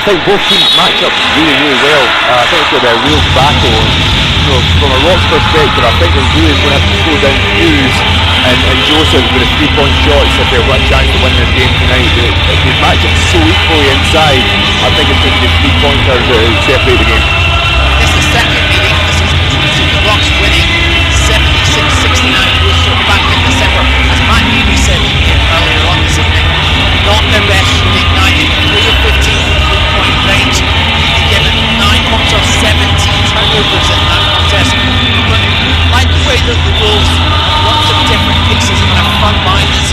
I think both teams match up really, really well. I think it's going to be a real battle. You know, from a Rock's perspective, I think that Louis is going to have to slow down Hughes and Joseph with his 3-point shots if they've got a chance to win this game tonight. They match up so equally inside. I think it's going to be 3-pointers that separate the game. This is the second meeting this is the Rocks winning 76-69 Worcester back in December. As Matt Healy said earlier on this evening, not their best shooting night. 3 of 15 3-point range. They given 9 points off 17 turnovers in that contest. But like the way that the Wolves, lots of different pieces, kind of front-minders,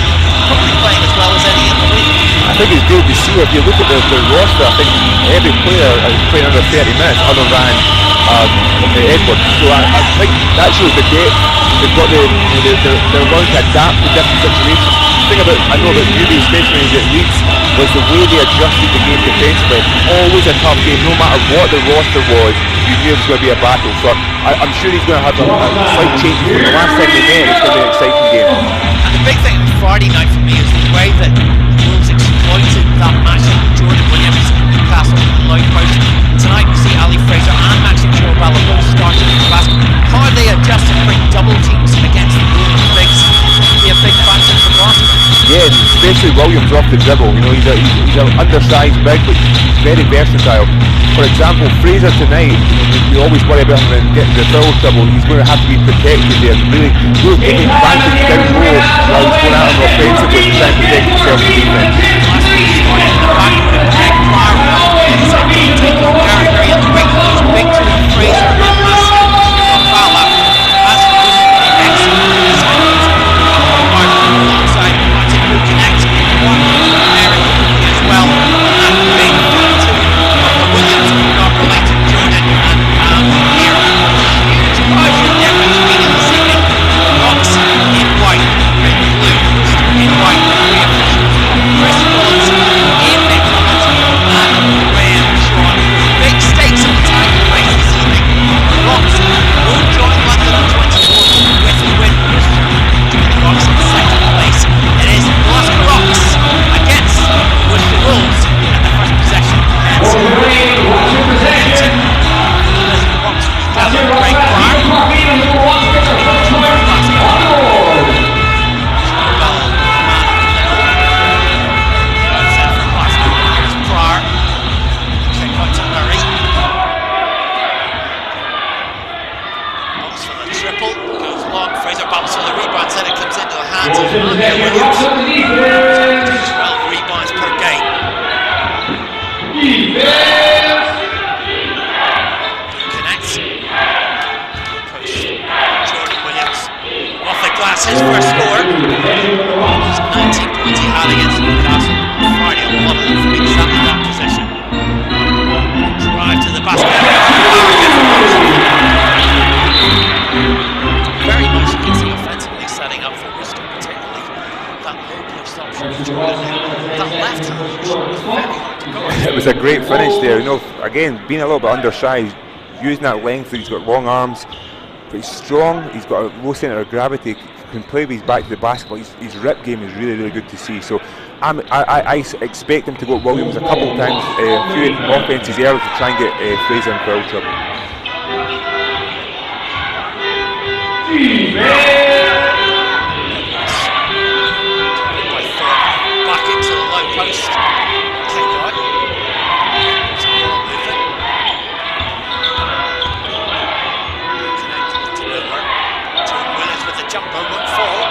probably playing as well as any in the league. I think it's good to see. If you look at the roster, I think every player is playing under 30 minutes other than Edwards. So I think that shows the depth. They've got they're willing to adapt to different situations. The thing about, I know that Newby, especially when he was at Leeds, was the way they adjusted the game defensively. Always a tough game, no matter what the roster was, you knew it was going to be a battle. So I'm sure he's going to have a slight change from the last time they met. It's going to be an exciting game. And the big thing on Friday night for me is the way that the Wolves exploited that matchup with Jordan Williams, Newcastle and Lloyd Price. Tonight we see Ali Fraser and Maxim Chorobala both starting in basket. How they adjust and bring double teams against the Wolves bigs be a big factor for Glasgow. Yeah, especially especially Williams off the dribble. You know, he's an undersized big, but he's very versatile. For example, Fraser tonight, you always worry about him and getting the foul trouble. He's going to have to be protected there. Really taking advantage down low while he's going out on offensively to try and protect himself in defence. His first score. He's 19 points he had against Newcastle on Friday. A lot of them from exactly that possession. Drive to the basket. Very much you can see offensively setting up for Worcester, particularly that low post option of Jordan. That left hand was very hard to go. It was a great finish there. You know, again, being a little bit undersized, using that length. He's got long arms, but he's strong. He's got a low centre of gravity. Can play with his back to the basket, but his rip game is really good to see. So I expect him to go at Williams a couple of times, a few offences early to try and get Fraser in foul trouble. Back into the low post. Take out. Connected to Miller. Jordan Williams with the jumper, won't fall.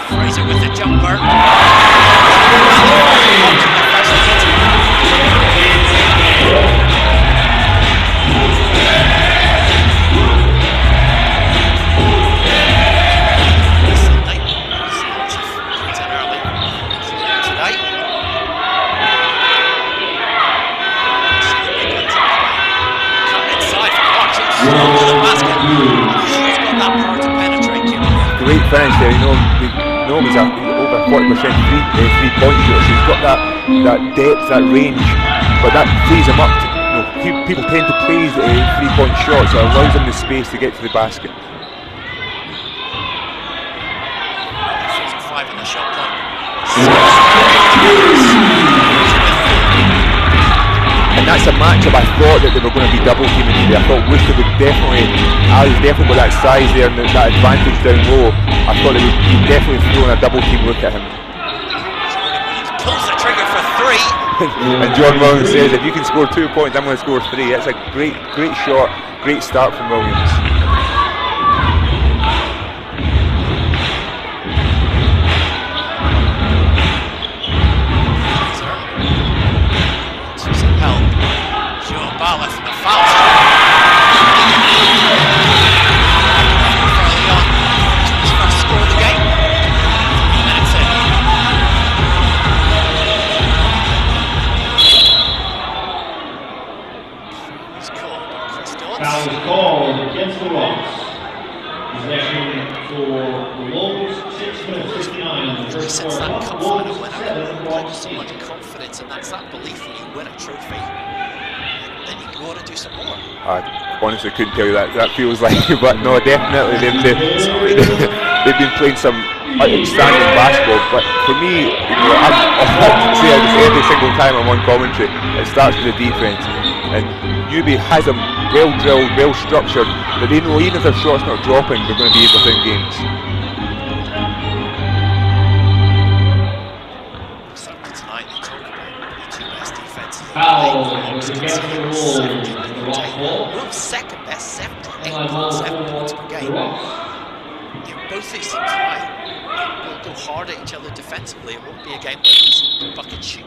Fraser with the jumper. Great finish there. You know he's over 40% three-point shooter, so he's got that depth, that range, but that frees him up. People tend to praise three-point shots, so it allows him the space to get to the basket. 5 in the shot clock. And that's a matchup I thought that they were going to be double teaming today. I thought Worcester would Ali's definitely got that size there and that advantage down low. I thought they would definitely throw in a double team look at him. Pulls the trigger for 3. And John Williams says, if you can score 2 points, I'm going to score 3. That's a great shot, great start from Williams. Since that cup final winner, so much confidence, and that's that belief when you win a trophy, then you go on and do some more. I honestly couldn't tell you that feels like, but no, definitely they've been playing some outstanding basketball. But for me, I say this every single time I'm on commentary, it starts with the defense. And Newby has them well drilled, well structured, but they know even if their shot's not dropping, they're going to be within games. Certainly tonight they talk about the two best defences in the league. Wolves second best, 78.7 points per game. Both these teams tonight will go hard at each other defensively. It won't be a game where it's bucket shoot.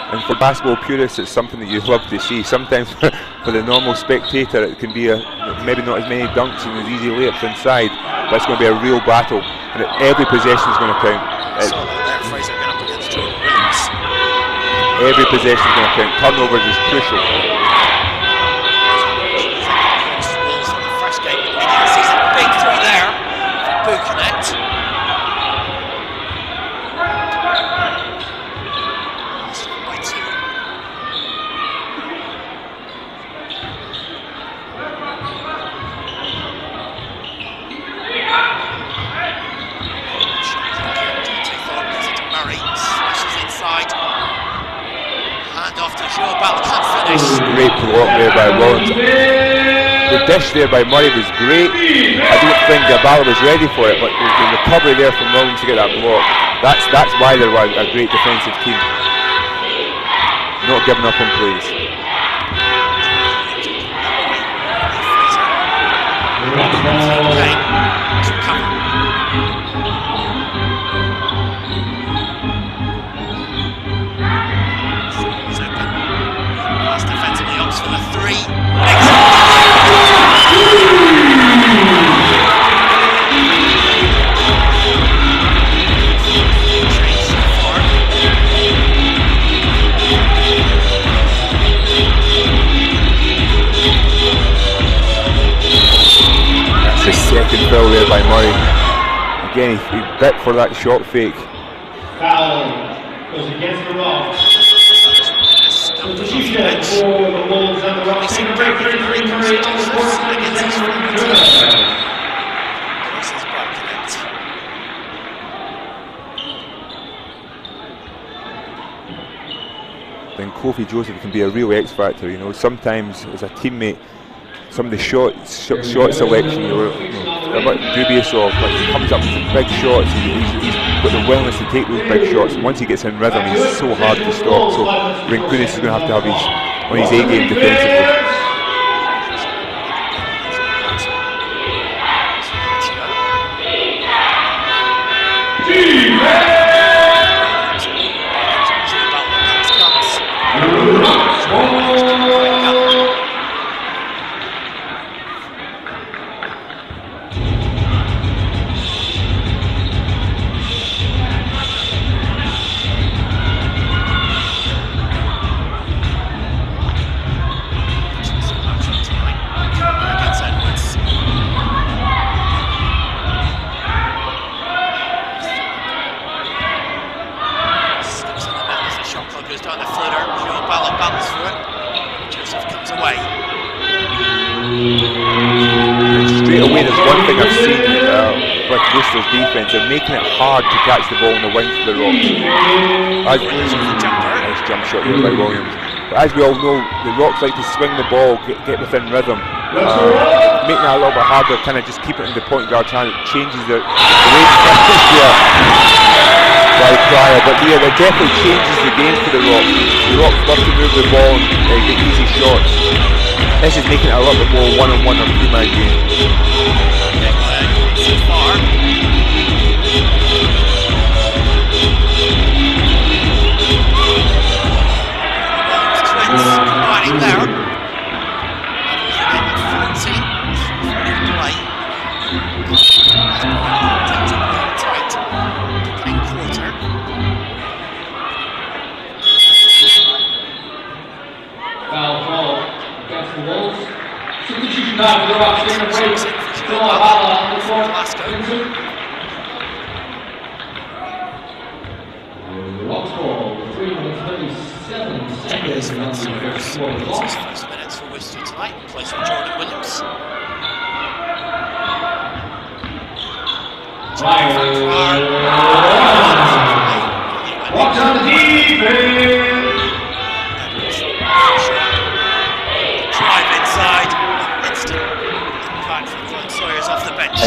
And for basketball purists, it's something that you love to see. Sometimes for the normal spectator, it can be maybe not as many dunks and as easy layups inside, but it's going to be a real battle, and every possession is going to count. Saw that there, Fraser going up against Jordan Williams. Every possession is going to count. Turnovers is crucial. The first game of the season, big three there. Connect. By two. Murray slashes inside. Hand off to Joe Bell, can't finish. Great block there by Williams. The dish there by Murray was great. I don't think Gabala was ready for it, but the recovery there from Williams to get that block, that's why they're a great defensive team. Not giving up on plays. Last defensively opts for the three. Second foul there by Murray. Again, he bit for that shot fake. Foul goes against the Rocks. Substitution for the Wolves and the Rocks. Taking break 33 Murray on the court against his friend Then Kofi Joseph can be a real X factor. You know, sometimes as a teammate, some of the shot selection you're a bit dubious of, but he comes up with big shots. He's got the willingness to take those big shots, and once he gets in rhythm, he's so hard to stop. So Rinkunis is going to have his on his A game defensively. Worcester's defence, they're making it hard to catch the ball in the wing for the Rocks. Nice jump shot there by Williams. But as we all know, the Rocks like to swing the ball, get within rhythm. Making that a little bit harder, kind of just keep it in the point guard's hand. It changes the rate by Pryor, but yeah, it definitely changes the game for the Rocks. The Rocks love to move the ball and get easy shots. This is making it a little bit more one-on-one or two-man game. So far. Combining there. Foul call against the Wolves. Substitution time for the Rocks. Taking a break. Still on the floor. Glasgow. Rocks ball. 3 minutes 37 seconds. First minutes for Worcester tonight. Plays for Jordan Williams. Rocks on the defense.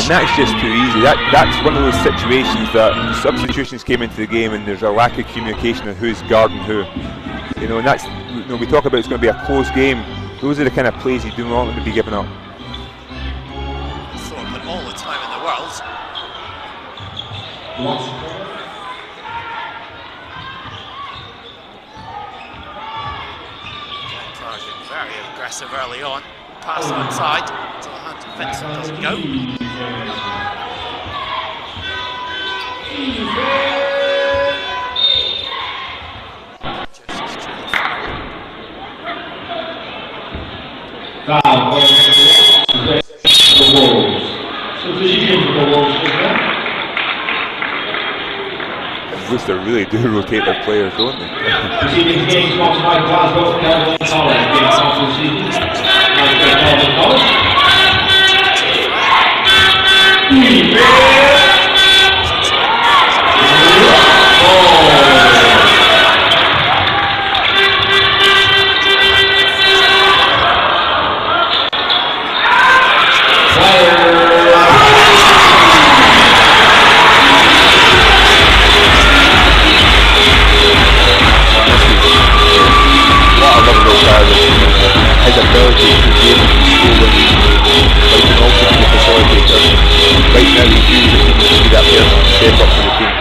And that's just too easy. That's one of those situations that substitutions came into the game and there's a lack of communication on who's guarding who. You know, and that's, you know, we talk about it's going to be a close game. Those are the kind of plays you do not want to be giving up. Thorpe all the time in the world. Very aggressive early on. Pass outside to the hand of Vincent, doesn't go. Foul. The Wolves. Substitution for the Wolves. Worcester really do rotate their players, don't they? Receiving game sponsored by Glasgow College. Game sponsored College. His ability to be able to control it, but he can also be a facilitator. Right now he feels that he needs to be that player to step up for the team.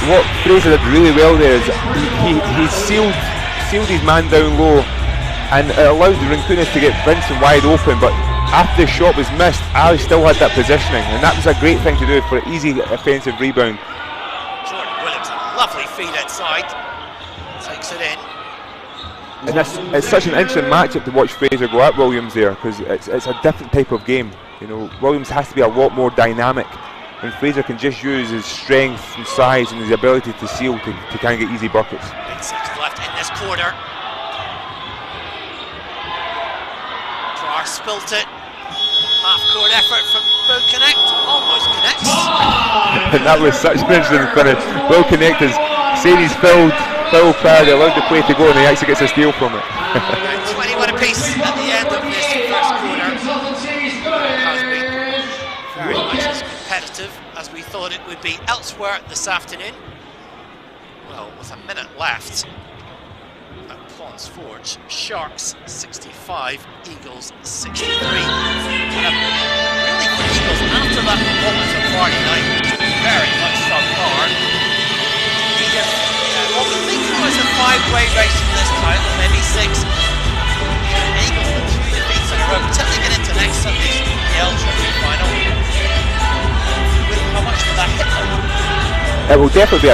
What Fraser did really well there is he sealed his man down low and it allowed the Rincunas to get Vincent wide open, but after the shot was missed, Ali still had that positioning, and that was a great thing to do for an easy offensive rebound. Jordan Williams, a lovely feed inside, takes it in. And it's such an interesting matchup to watch Fraser go at Williams there, because it's a different type of game. You know, Williams has to be a lot more dynamic, and Fraser can just use his strength and size and his ability to seal to kind of get easy buckets. Big seconds left in this quarter. Clark spilt it. Half-court effort from Bo Connect. Almost connects. And that was such an interesting finish. Bo Connect is saying he's foul proud, allowed the play to go, and he actually gets a steal from it. 21 apiece at the end of this first quarter. Has been very much as competitive as we thought it would be elsewhere this afternoon. Well, with a minute left at Pons Forge, Sharks 65, Eagles 63. And really for Eagles, after that performance on Friday night, very much subpar. Either what we think was a 5-way race for this title, maybe 6. Eagles with 2 defeats in a row, till they get into next Sunday's BBL Trophy final. that hit them? It will definitely be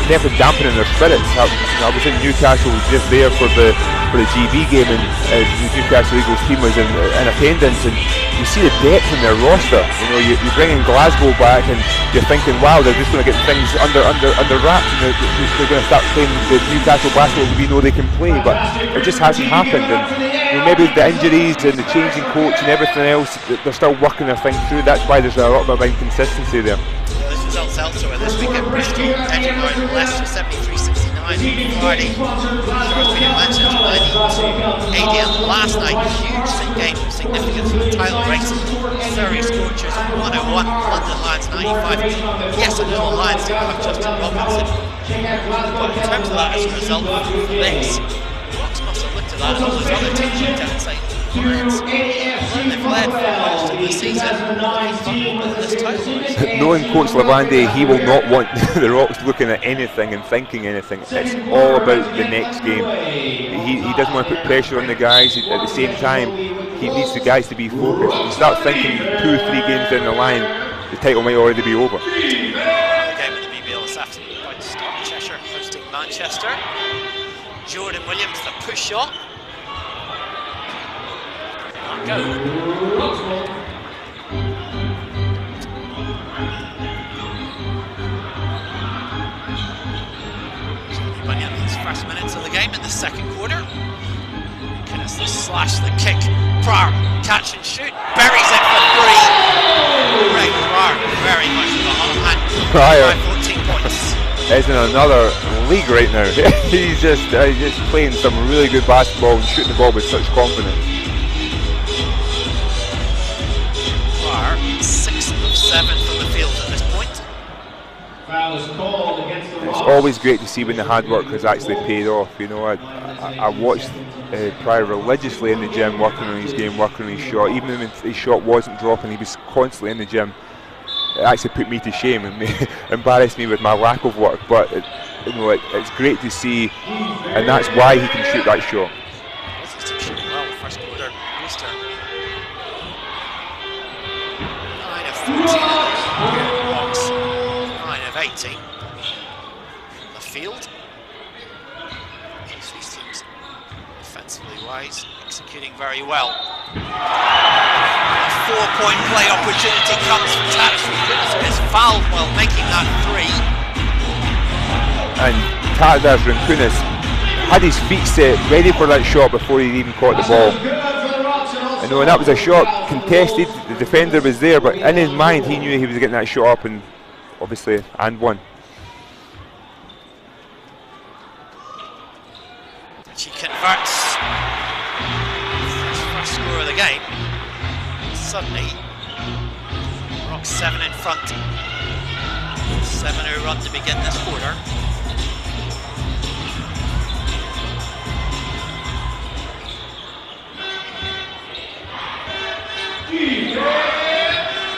definitely dampening their spirits. I was in Newcastle just there for the GB game, and the Newcastle Eagles team was in attendance, and you see the depth in their roster. You're bringing Glasgow back, and you're thinking, wow, they're just going to get things under wraps, and they're going to start playing the Newcastle basketball we know they can play, but it just hasn't happened. And maybe the injuries and the changing coach and everything else, they're still working their thing through. That's why there's a lot of inconsistency there. There's results elsewhere this week at Bristol, edging out Leicester 73-69 on Friday. Shrewsbury and Manchester 92. ADM last night, huge game of significance for the title race. Surrey Scorchers 101, London Lions 95. Yes, I know the Lions didn't have Justin Robinson, but in terms of that as a result of this, Rocks must have looked at that and all those other teams looked at and say, Lions, they've led for most of the season, this title race. Knowing Coach Lavande, he will not want the Rocks looking at anything and thinking anything. It's all about the next game. He doesn't want to put pressure on the guys. At the same time, he needs the guys to be focused. If you start thinking 2 or 3 games down the line, the title might already be over. The game in the BBL this afternoon about to start. Cheshire hosting Manchester. Jordan Williams, the push shot. Go. Bunyan, his first minutes of the game in the second quarter. Guinness, the slash, the kick. Pryor, catch and shoot. Buries it for 3. Ray Pryor, very much of a hot hand. Pryor 14 points. Is in another league right now. He's just playing some really good basketball and shooting the ball with such confidence. 6 of 7 from the field at this point. It's always great to see when the hard work has actually paid off. I watched Pryor religiously in the gym, working on his game, working on his shot. Even when his shot wasn't dropping, he was constantly in the gym. It actually put me to shame and embarrassed me with my lack of work. But it's great to see, and that's why he can shoot that shot. He's shooting well the first quarter. Worcester 9 of 14 Rocks 9 of 18 from the field. These teams defensively wise, executing very well. A 4-point play opportunity comes from Tadas Rinkunas, is fouled while making that 3. And Tadas Rinkunas had his feet set ready for that shot before he even caught the ball. And that was a shot contested, the defender was there, but in his mind he knew he was getting that shot up, and obviously and one. She converts first score of the game. Suddenly, Rocks 7 in front. 7-0 run to begin this quarter.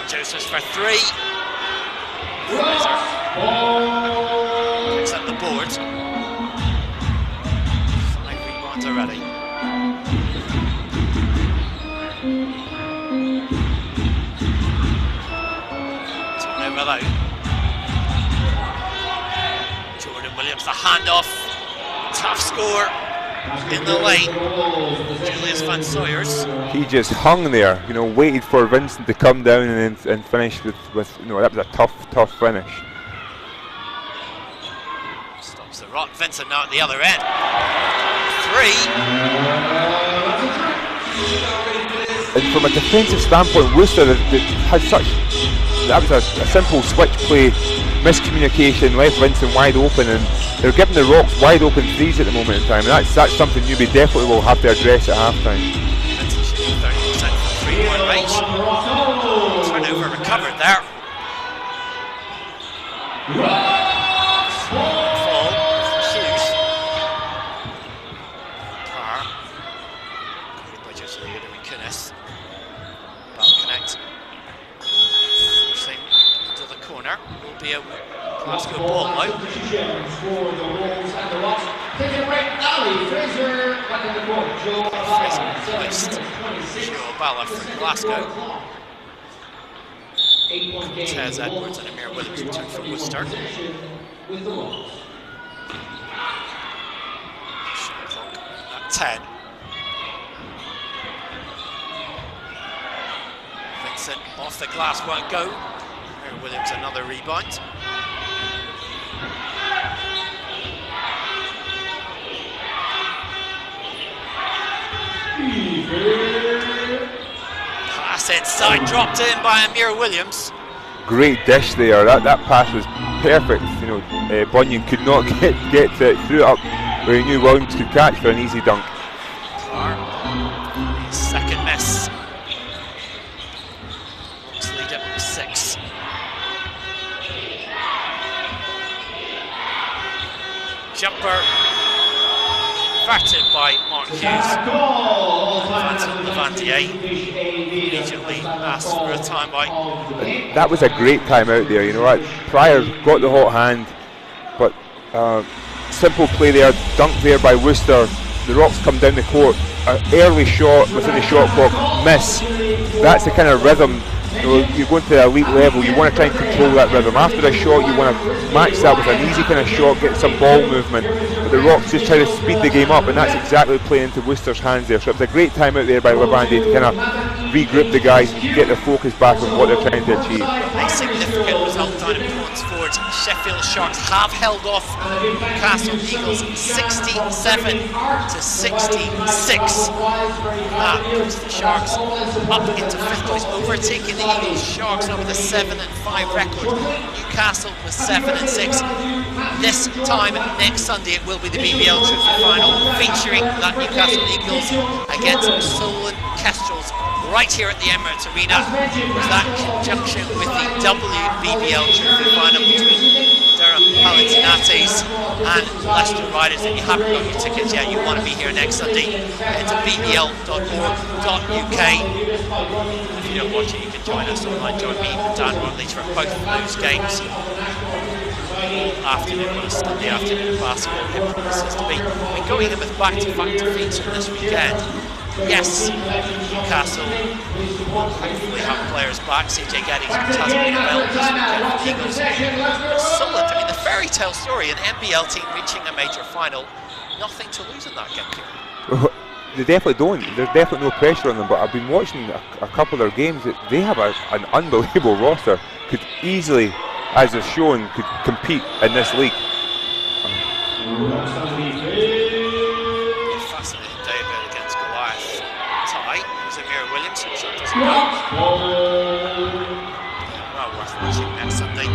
Josephs for 3. Fraser picks up the board. 5 rebounds already. Turnover though. Jordan Williams, the handoff. Tough score in the lane. Julius Van Sawyers. He just hung there, waited for Vincent to come down and finish with that was a tough finish. Stops the Rock. Vincent now at the other end. 3. And from a defensive standpoint, Worcester had that was a simple switch play, miscommunication, left Vincent wide open, and they're giving the Rocks wide open threes at the moment in time, and that's something Newby definitely will have to address at halftime. Vincent shooting 30% from 3-point range. Turnover recovered there. Fall for Hughes. Pryor. Guarded by Joseph Rinkunas. Ball connect. Forcing into the corner. Will be a Glasgow ball out. Fraser placed Joe Balla for Glasgow. 8-point game. Tez Edwards and Amir Williams return for Worcester. With the Wolves. Shot clock at 10. Vincent off the glass, won't go. Amir Williams another rebound. Pass inside, dropped in by Amir Williams. Great dish there. That pass was perfect. You know, Bunyan could not get to it, threw it up where he knew Williams could catch for an easy dunk. Second miss. Hawks lead it 6. Jumper converted by Mark Hughes. Levantier immediately asked for a timeout. That was a great timeout there. You know, Pryor got the hot hand, but simple play there, dunked there by Worcester. The Rocks come down the court, an early shot within the shot clock, miss. That's the kind of rhythm. You know, you're going to the elite level, you want to try and control that rhythm. After a shot, you want to match that with an easy kind of shot, get some ball movement. But the Rocks just try to speed the game up, and that's exactly playing into Worcester's hands there. So it was a great time out there by Levantier to kind of regroup the guys and get their focus back on what they're trying to achieve. A significant result down in Ponsford. Sheffield Sharks have held off Newcastle Eagles 67 to 66. That puts the Sharks up into 5th place, overtaking the Eagles. Sharks now with a 7-5 record. Newcastle with 7-6. This time next Sunday it will be the BBL Trophy final, featuring that Newcastle Eagles against Solon Kestrels right here at the Emirates Arena. Was that conjunction with the WBBL Trophy final between Durham Palatinates and Leicester Riders. If you haven't got your tickets yet, you want to be here next Sunday, head to bbl.org.uk. If you don't watch it, you can join us online. Join me and Dan Rutledge for both of those games. All afternoon on a Sunday afternoon of basketball, here promises to be. We're going in with back-to-back defeats from this weekend. Yes, Newcastle will hopefully have players back. CJ Geddes hasn't been available this weekend for the Eagles. Solid, I mean, the fairy tale story, an NBL team reaching a major final. Nothing to lose in that game, Kieran. They definitely don't. There's definitely no pressure on them, but I've been watching a couple of their games. They have an unbelievable roster. Could easily, as they've shown, could compete in this league. Fascinating day a bit against Goliath. Tie, there's Amir Williams, who shot doesn't go. Well worth watching next Sunday,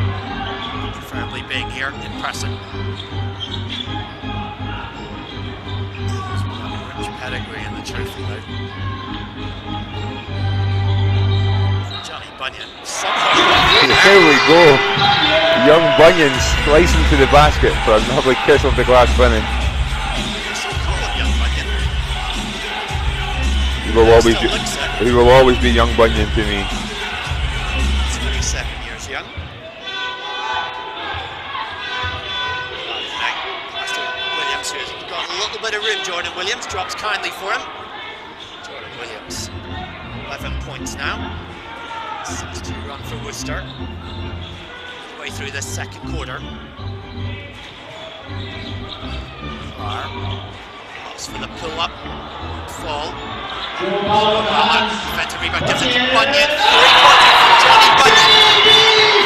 preferably being here in person. Rich pedigree in the trophy though. Johnny Bunyan somehow. There we go. Young Bunyan slicing to the basket for a lovely kiss off the glass finish. He will always be Young Bunyan to me. 27 years young. Williams, who's got a little bit of room. Jordan Williams drops kindly for him. Jordan Williams, 11 points now. 6-2 run for Worcester. Way through this second quarter. Looks for the pull-up, fall. Defensive rebound gives it to Bunyan. 3-pointer from Johnny Bunyan.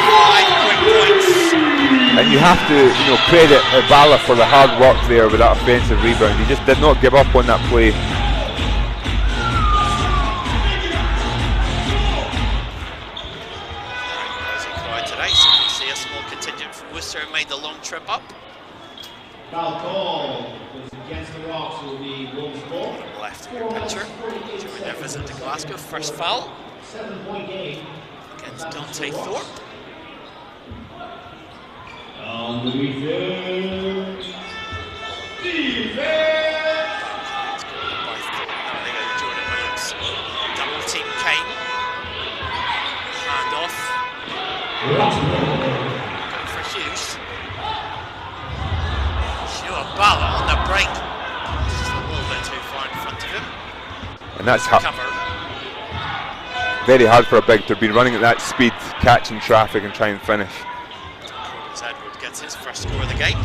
5 quick points. And you have to, credit Bala for the hard work there with that offensive rebound. He just did not give up on that play. Today, so you can see a small contingent from Worcester made the long trip up. Foul call against the Rocks will be Wolves ball. Left of your picture during their visit to Glasgow. First foul 7-point game against Dante Thorpe. On the defense. Let's go by Thorpe. Now they go Jordan Williams. Double team Kane. Hand off. Going for Hughes. Bala on the break. Just a little bit too far in front of him. And that's cover. very hard for a big to be running at that speed, catching traffic and try and finish. Edward gets his first score of the game.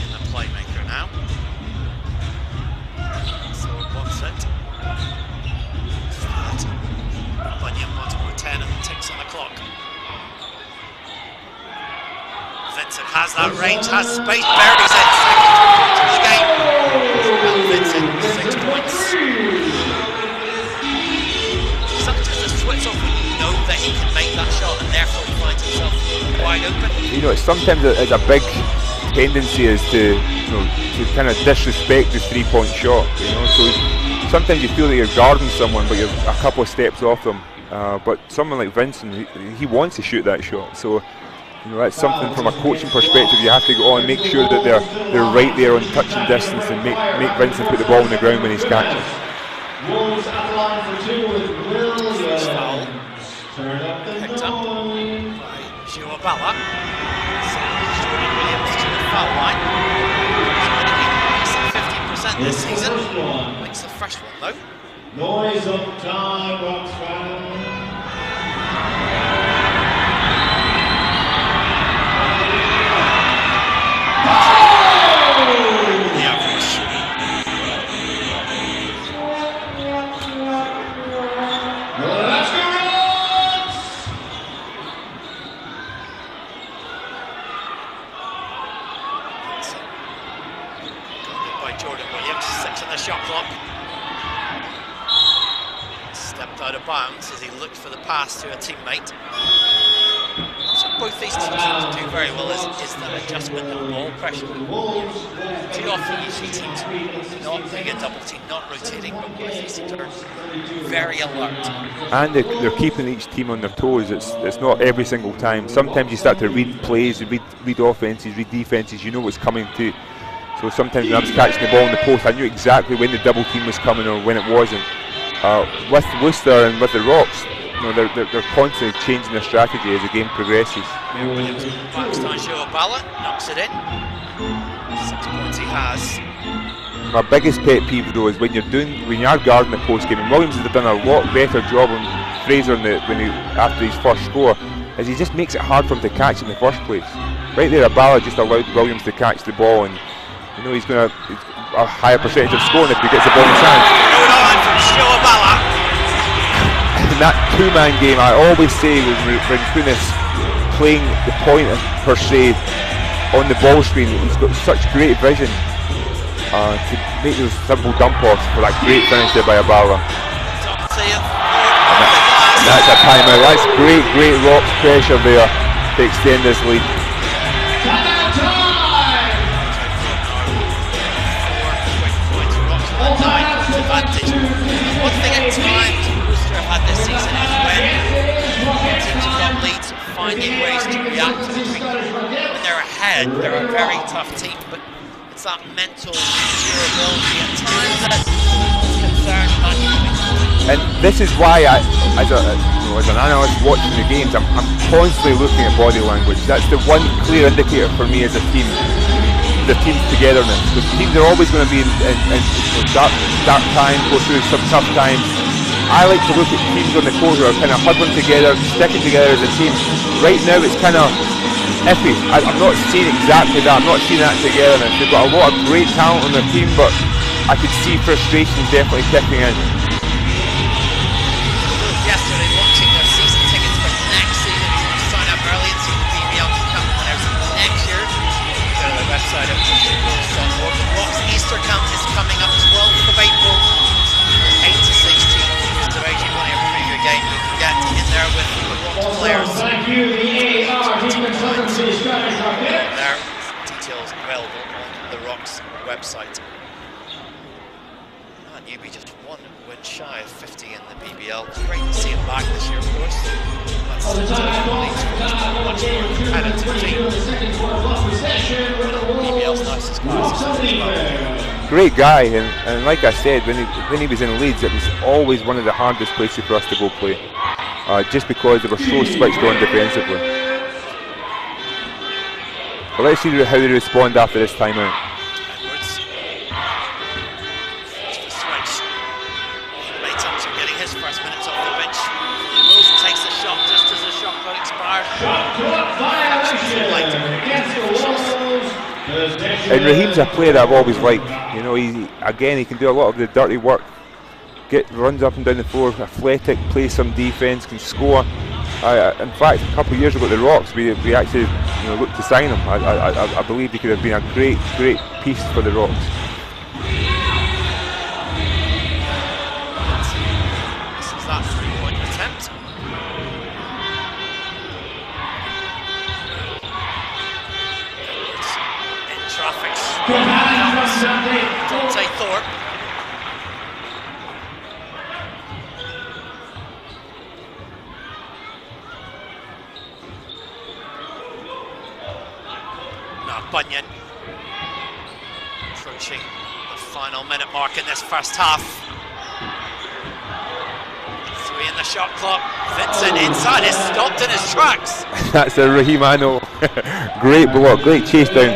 And the playmaker now. So wants it. Bunyan wants more 10 and ticks on the clock. Vincent has that range, has space, buries it. Second 3 points of the game. Well, Vincent, 6 points. Sometimes the switch off when you know that he can make that shot and therefore he finds himself wide open. You know, sometimes it's a big tendency is to, you know, to kind of disrespect the 3-point shot. You know, so sometimes you feel that you're guarding someone, but you're a couple of steps off them. But someone like Vincent, he wants to shoot that shot. So, you know, that's something from a coaching perspective. You have to go on and make sure that they're right there on touching distance and make Vincent put the ball on the ground when he's catching. Wolves at the line for 2 with Williams. Foul. Turn up the Picked up noise. by Shiwabala. So Jordan Williams to the foul line. He's making 50% this season. Makes the first one though. Noise of time, Rocks fan. The average. Let's go, Rocks! Guarded by Jordan Williams, 6 on the shot clock. Stepped out of bounds as he looked for the pass to a teammate. So both these two teams do very well is that adjustment of ball pressure. Too often you see teams not playing a double team, not rotating, but both these teams are very alert. And they're keeping each team on their toes. It's not every single time. Sometimes you start to read plays, read offences, read defences. You know what's coming to. So sometimes when I was catching the ball in the post, I knew exactly when the double team was coming or when it wasn't. With Worcester and with the Rocks, you know, they're constantly changing their strategy as the game progresses. Williams backs down Shiwabala, knocks it in. 6 points he has. My biggest pet peeve though is when you are guarding the post game, and Williams has done a lot better job on Fraser after his first score, is he just makes it hard for him to catch in the first place. Right there, Abala just allowed Williams to catch the ball, and you know he's going to a higher percentage of scoring if he gets the ball in his hands. Going on from Shiwabala. In that two-man game, I always say when Kunis playing the point per se on the ball screen, he's got such great vision to make those simple dump-offs for that great finish there by Abala. That's a timeout. That's great Rocks pressure there to extend this lead. One thing at times Worcester have had this season is when teams have got leads, finding ways to react to the tweak. When they're ahead, they're a very tough team, but it's that mental durability at times that concerns me. And this is why as an analyst watching the games, I'm constantly looking at body language. That's the one clear indicator for me as a team. The team's togetherness, because teams are always going to be in dark times, go through some tough times. I like to look at teams on the court who are kind of huddling together, sticking together as a team. Right now it's kind of iffy. I'm not seeing exactly that. I'm not seeing that togetherness. They've got a lot of great talent on their team, but I could see frustration definitely kicking in. Yesterday launching their season tickets for next season. If you want to sign up early and see the BBL Cup winners next year, go to the website of Wolves.org. The Rocks Easter Camp is coming up 12th of April, 8 to 16. So if you want to improve your game, you can get in there with the Rocks players. Thank you, the AR defense strategy rocket. There, details available on the Rocks website. Newbie just one win shy of 50 in the BBL. It's great to see him back this year, of course. That's much more competitive team. BBL's nicest guys. Great guy, and like I said, when he was in Leeds, it was always one of the hardest places for us to go play, just because they were so switched on defensively. But let's see how they respond after this timeout. Edwards. It's the switch. And Raheem's a player that I've always liked. You know, he can do a lot of the dirty work. Runs up and down the floor, athletic, plays some defence, can score. In fact, a couple of years ago at the Rocks, we actually looked to sign him. I believe he could have been a great piece for the Rocks. This is that 3-point attempt. In traffic. Dante Thorpe. Bunyan approaching the final minute mark in this first half. 3 in the shot clock. Vincent inside is stopped in his tracks. That's a Raheem, I know. Great block, great chase down.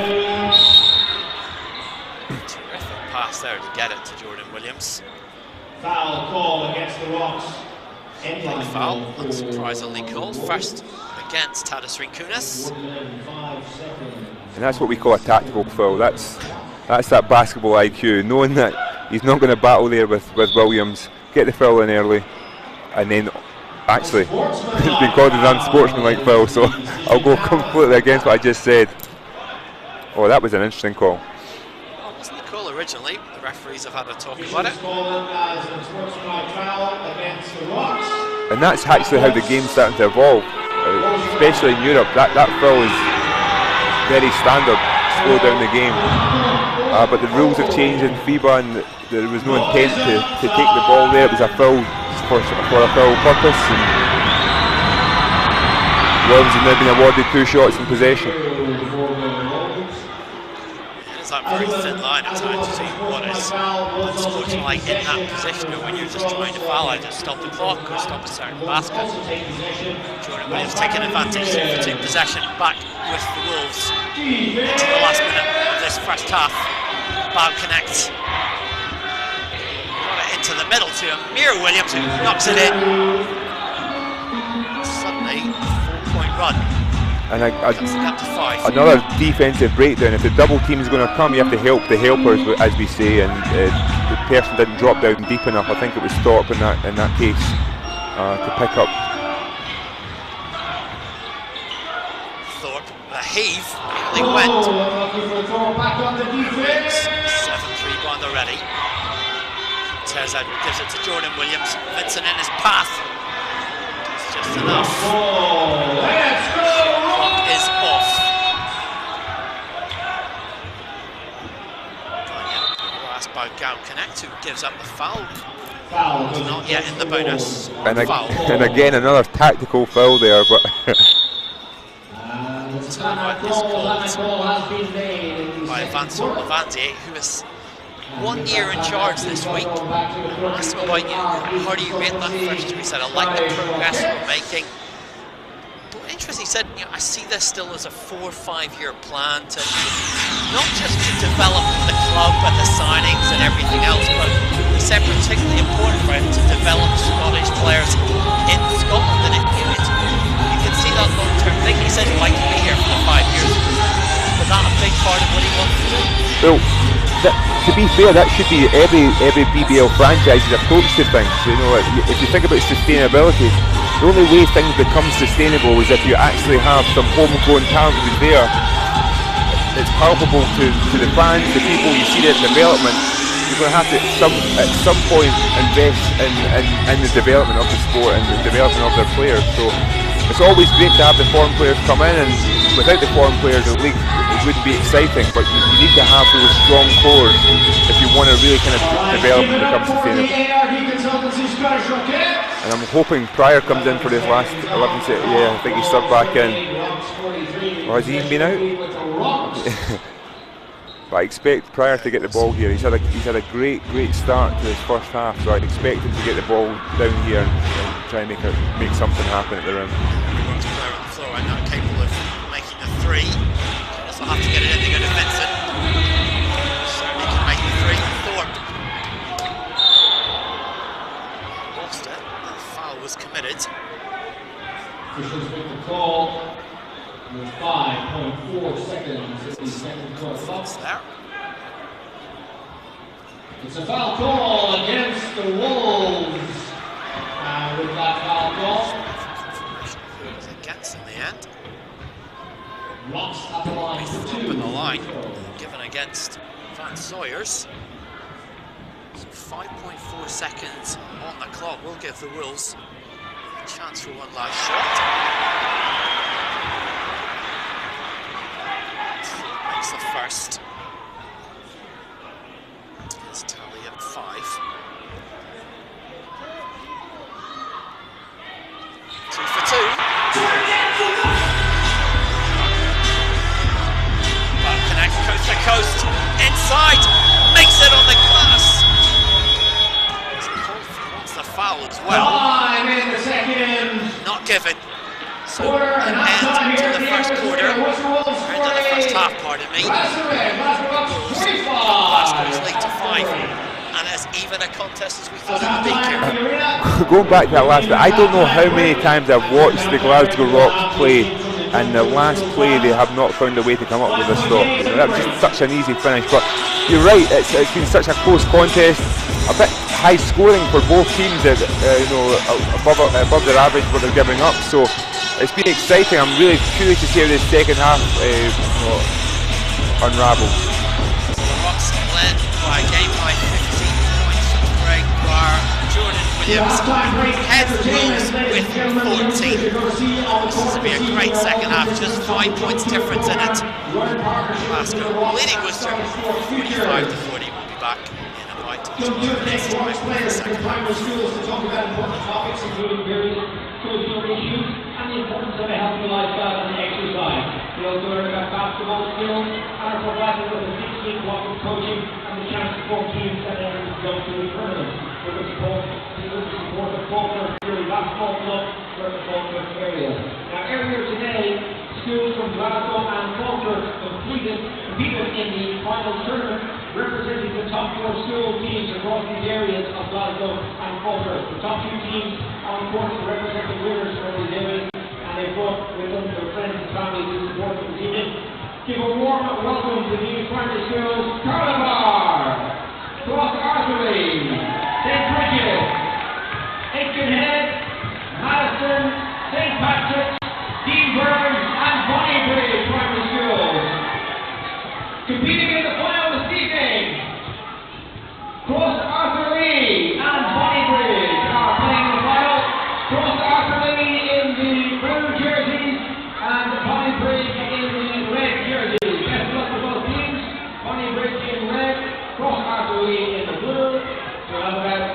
Terrific pass there to get it to Jordan Williams. Foul call against the Rocks. Big foul, unsurprisingly called. First against Tadas Rinkunas. And that's what we call a tactical foul. That's that basketball IQ, knowing that he's not going to battle there with Williams, get the foul in early, and then actually it's been called an unsportsmanlike foul, so I'll go completely against what I just said. Oh, that was an interesting call. Well, it wasn't the call originally. The referees have had a talk about it. And that's actually how the game's starting to evolve, especially in Europe. That foul is very standard, slow down the game. But the rules have changed in FIBA, and there was no intent to take the ball there. It was a foul for a foul purpose. And Williams has now been awarded 2 shots in possession. It's that very thin line at times to see what is unsportsmanlike in that position, or when you're just trying to foul, either stop the clock or stop a certain basket. Jordan Williams taking advantage for 2 possession back with the Wolves into the last minute of this first half. Bow connects. Got it into the middle to Amir Williams, who knocks it in. Suddenly, 4-point run. And Up to 5. another defensive breakdown. If the double team is going to come, you have to help the helpers, as we say. And the person didn't drop down deep enough. I think it was Thorpe in that case to pick up. The heave nearly went. 7th rebound already. Tears out, gives it to Jordan Williams. Vincent in his path. It's just enough. Clock is off. Last by Gow Connect, who gives up the foul. Not yet in the bonus. And again, another tactical foul there, but. By Vincent Levandier, who is 1 year in charge this week. I asked him about how do you rate that first year? He said, I like the progress we're making. But interesting, he said, I see this still as a 4 or 5 year plan to not just to develop the club and the signings and everything else, but he said particularly important for him to develop Scottish players in Scotland. And you can see that long term thing. He said he'd like to be here for the 5 years. Was that a big part of what he wants to do? Well, to be fair, that should be every BBL franchise's approach to things. You know, if you think about sustainability, the only way things become sustainable is if you actually have some homegrown talent who's there. It's palpable to the fans, the people. You see their development. You're going to have to at some point invest in the development of the sport and the development of their players. So it's always great to have the foreign players come in, and without the foreign players, the league wouldn't be exciting. But you need to have those strong cores if you want to really kind of develop and become sustainable. And I'm hoping Pryor comes in for this last 11 set. Yeah, I think he's subbed back in. Or has he even been out? But I expect Pryor to get the ball here. He's had a great start to his first half, so I'd expect him to get the ball down here and try and make something happen at the rim. Everyone's player on the floor right now capable of making a 3. Doesn't have to get it in to go to Vincent. Certainly can make the 3. Thorpe. Lost it. The foul was committed. Officials make the call. with 5.4 seconds at the second quarter. There. It's a foul call against the Wolves. And with that foul call, Who was against in the end? Ross at the line for Up 2. in the line, given against Van Sawyers. So 5.4 seconds on the clock will give the Wolves a chance for one last shot. Makes the first. His tally at 5. 2 for 2. But connects coast to coast. Inside. Makes it on the glass. Wants the foul as well. Time in the second. Not given. So an end to the first quarter. Or into the first half, pardon me. Glasgow's lead to 5. And as even a contest as we thought it would be here. Going back to that last bit, I don't know how many times I've watched the Glasgow Rocks play, and the last play they have not found a way to come up with a stop. You know, that was just such an easy finish. But you're right, it's been such a close contest, a bit high scoring for both teams, you know, above their average what they're giving up. So it's been exciting. I'm really curious to see how this second half unravels. The Rocks led by a game by 15 points. Greg Barr, Jordan Williams head the Wolves with 14. This is to be a great second half, just 5 points difference in it. Glasgow leading Worcester 45 to 40. We'll be back in about 12 minutes time for the second half. And the importance of a healthy lifestyle and exercise. We also learn about basketball skills and are provided with a 16-block of coaching and the chance to support teams that are going to the tournament. We will support the Faulkner Fury Basketball Club for the Faulkner area. Now earlier today, schools from Glasgow and Faulkner competed in the final tournament, representing the top 4 school teams across these areas of Glasgow and Faulkner. The top 2 teams are of course to represent the winners from these areas, and they brought with them their friends and family to support the team. Give a warm welcome to these primary schools: Carlabar, Cross Archery, St. Bridget, Aikenhead, Madison, St. Patrick's, Deanburg, and Bonnybridge primary schools. Competing in the final this evening, Cross Archery and Bonnybridge are playing the final. Cross Archery in the blue jerseys and Bonnybridge in the red jerseys. Best of luck to both teams. Bonnybridge in red, Cross Archery in the blue. So we'll have about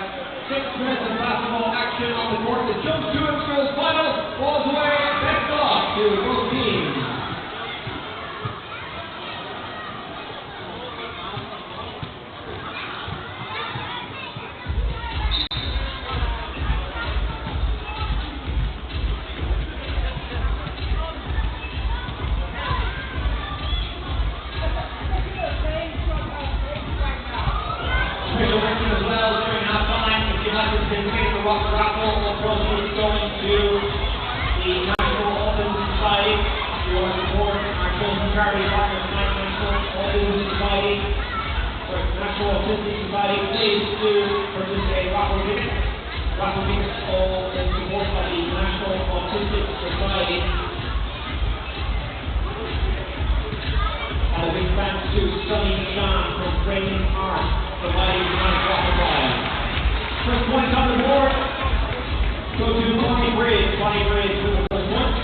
6 minutes of basketball action on the court. The Jump Stewart Schools final. Balls away. Best of luck to both teams. Special mention as well during halftime, if you'd like to participate in the Rock Raffle, all proceeds going to the National Autism Society. If you want to support our chosen charity partner tonight, National Autism Society, National Autistic Society, please do participate in raffle tickets. Raffle tickets all in support by the National Autistic Society. And a big thanks to Sonny Sean from Framing Art, providing tonight's raffle prize. First points on the board go to Bonnybridge. Bonnybridge with the first point.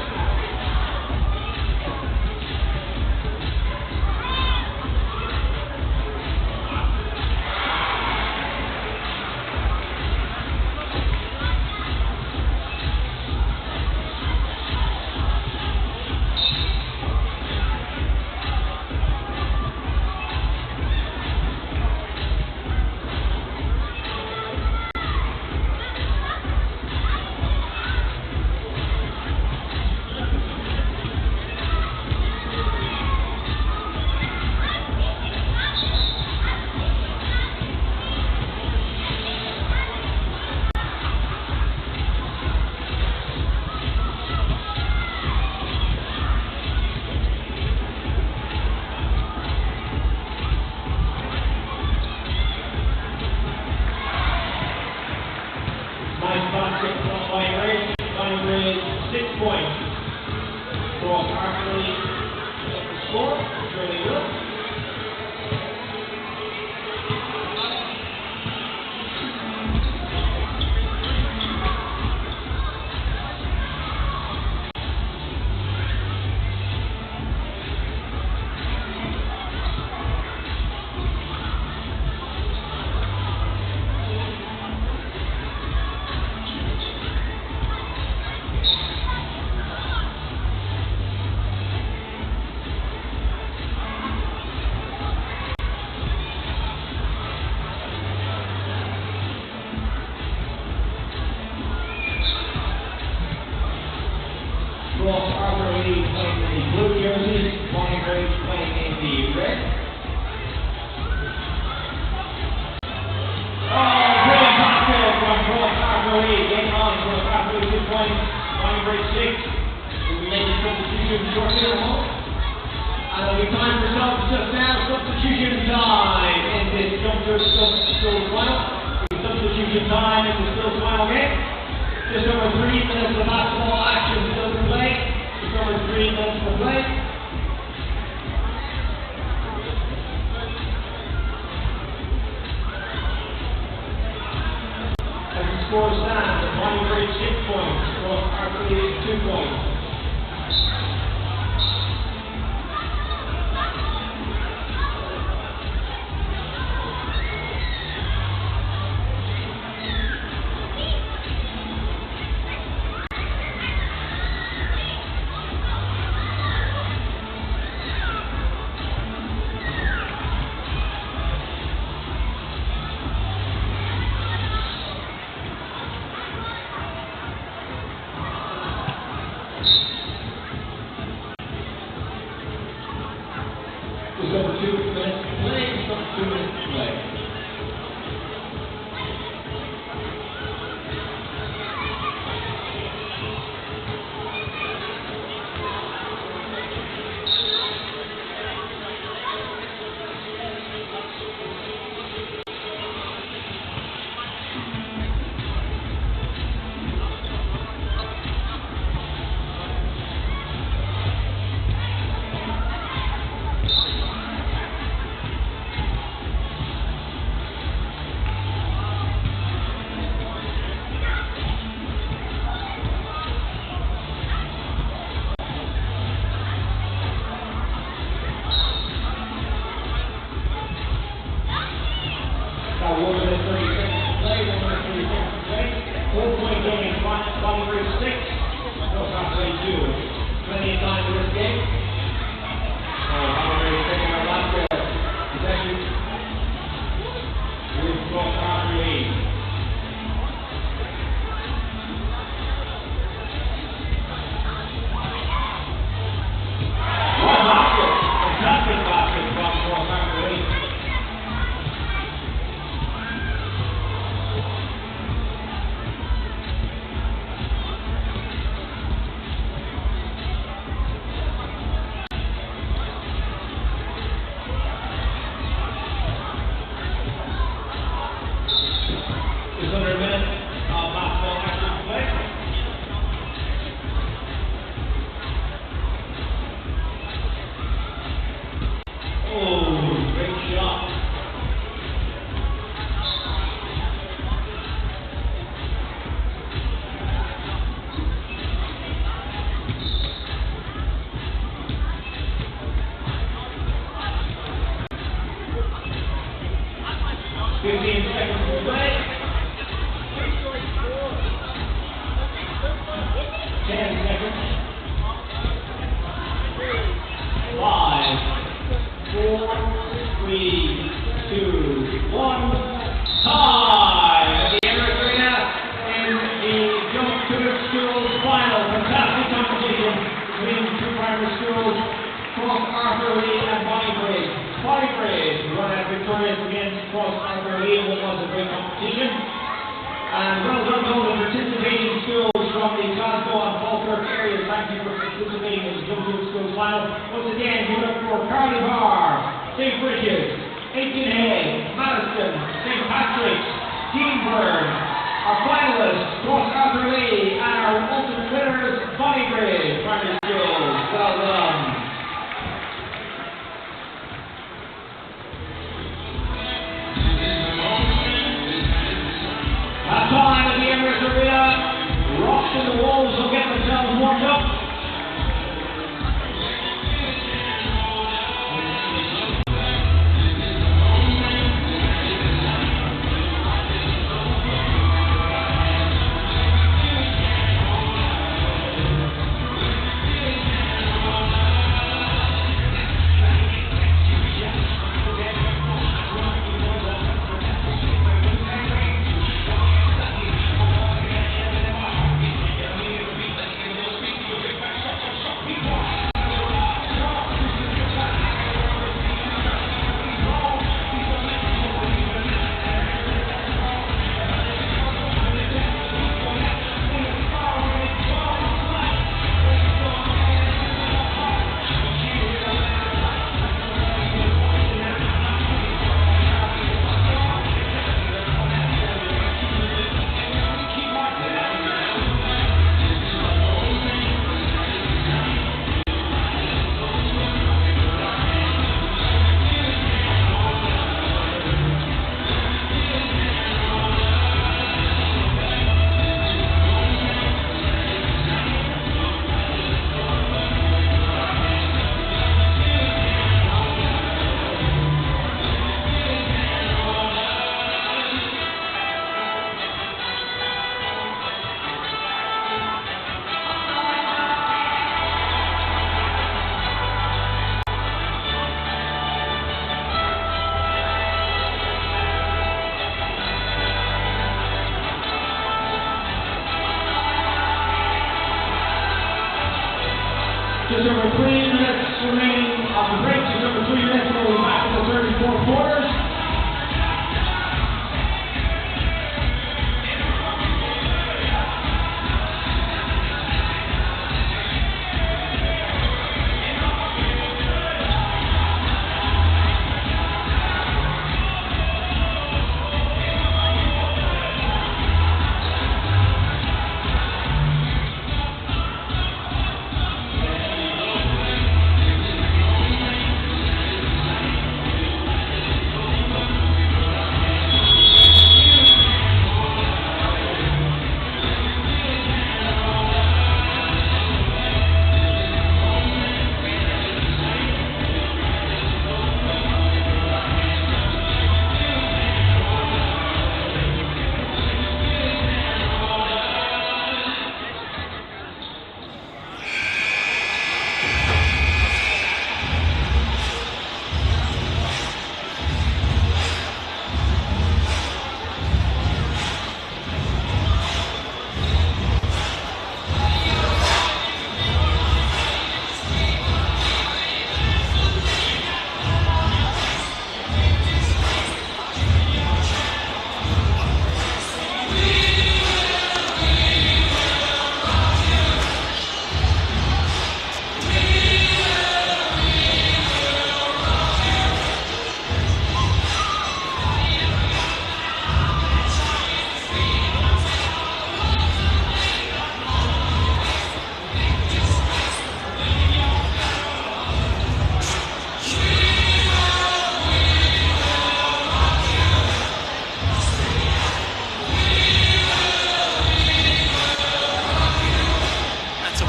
Boys playing in the red. Oh, brilliant cocktail from Cross Armory. Game on for Armory 2 points. Bonnie Bridge 6. We'll be making substitution shortly at home. And it'll be time for just now. Substitution time in this Jumpers Stills final. Substitution time in the Stills final game. Just over 3 minutes of basketball action still to play. Just over 3 minutes to play. As the score stands, Bonnie Bridge 6 points, Cross Armory 2 points. And well done to all the participating schools from the Glasgow and Worcester areas. Thank you for participating in the Jumpers Schools final. Once again, we look for Carly Bar, St. Bridget, Aikenhead, Madison, St. Patrick's, Deanburg, our finalists, Cross Arthur Lee, and our ultimate winners, Bonnie Bridge Primary Schools. Well done. At time at the Emirates Arena, rocks in the walls will get themselves warmed up. Just over 3 minutes remaining on the break. Just over 3 minutes, we'll be back to the 34 quarters.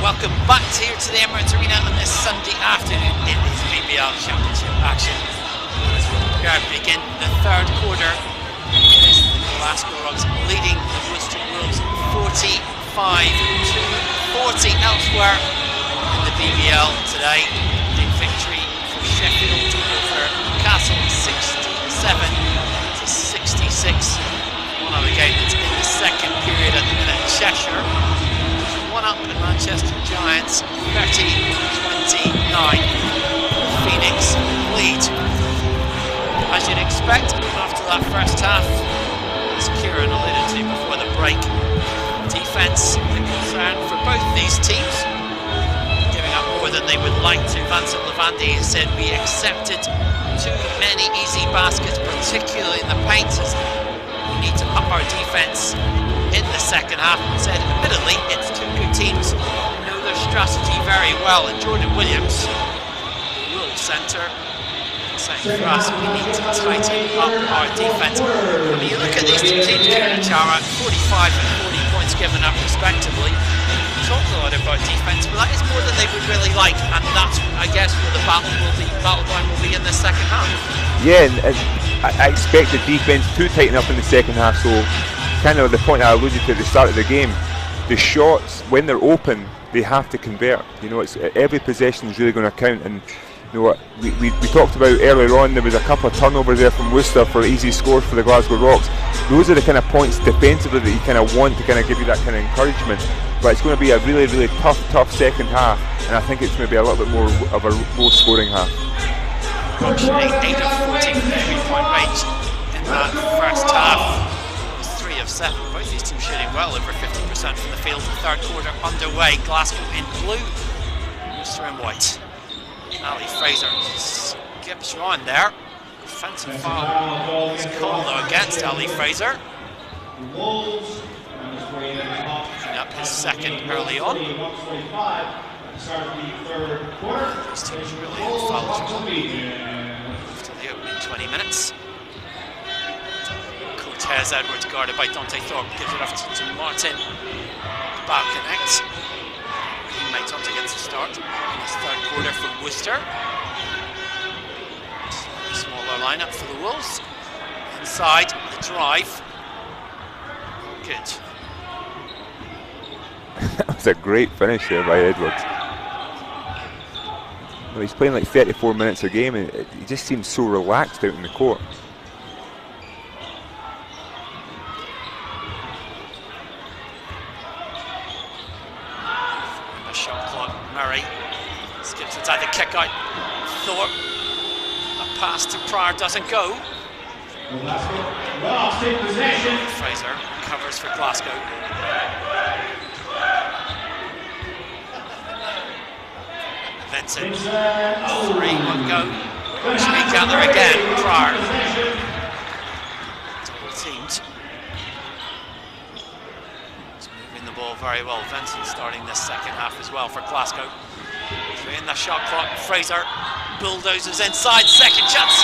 Welcome back here to the Emirates Arena on this Sunday afternoon. It is BBL Championship action. As we prepare to begin the third quarter, it is the Glasgow Rocks leading the Worcester Wolves 45-40 elsewhere in the BBL today. The victory for Sheffield over Newcastle 67-66. One other game that's in the second period at the minute. Cheshire one up in Manchester Giants, 30-29. Phoenix lead. As you'd expect after that first half, as Kieran alluded to before the break, defence a concern for both these teams, giving up more than they would like to. Vincent Lavandi has said we accepted too many easy baskets, particularly in the paint. We need to up our defence in the second half. Said admittedly it's two good teams who know their strategy very well, and Jordan Williams, the Wolves centre, saying for us we need to tighten up our defence. I mean, you look at these two teams, Kieran and Chara, 45 and 40 points given up respectively. We talked a lot about defence, but that is more than they would really like, and that's, I guess, where the battleground will be in the second half. Yeah, and I expect the defence to tighten up in the second half, so kind of the point I alluded to at the start of the game, the shots, when they're open, they have to convert. You know, it's every possession is really going to count. And you know what we talked about earlier on, there was a couple of turnovers there from Worcester for easy scores for the Glasgow Rocks. Those are the kind of points defensively that you kind of want to kind of give you that kind of encouragement. But it's going to be a really, really tough second half, and I think it's maybe a little bit more of a low scoring half. Rock shooting 8 of 14 from the 3-point range in that first half. 3 of 7. Both these teams shooting well over 50% from the field. Third quarter underway. Glasgow in blue, Worcester in white. Ali Fraser skips round there. Offensive foul is called though against Ali Fraser. Picking up his second early on. These teams really in foul trouble after the opening 20 minutes. Cortez Edwards guarded by Dante Thorpe, gives it off to Martin. Bow connects. Teammate Dante gets the start in this third quarter from Worcester. Smaller lineup for the Wolves. Inside the drive. Good. That was a great finish there by Edwards. Well, he's playing like 34 minutes a game, and he just seems so relaxed out in the court. The shot clock, Murray Skips inside the kick out. Thorpe. A pass to Pryor doesn't go. Fraser covers for Glasgow. Vincent. 3-1 go. Actually gather again. Pryor. Double teamed. He's moving the ball very well. Vincent starting this second half as well for Glasgow. In the shot clock, Fraser bulldozes inside, second chance,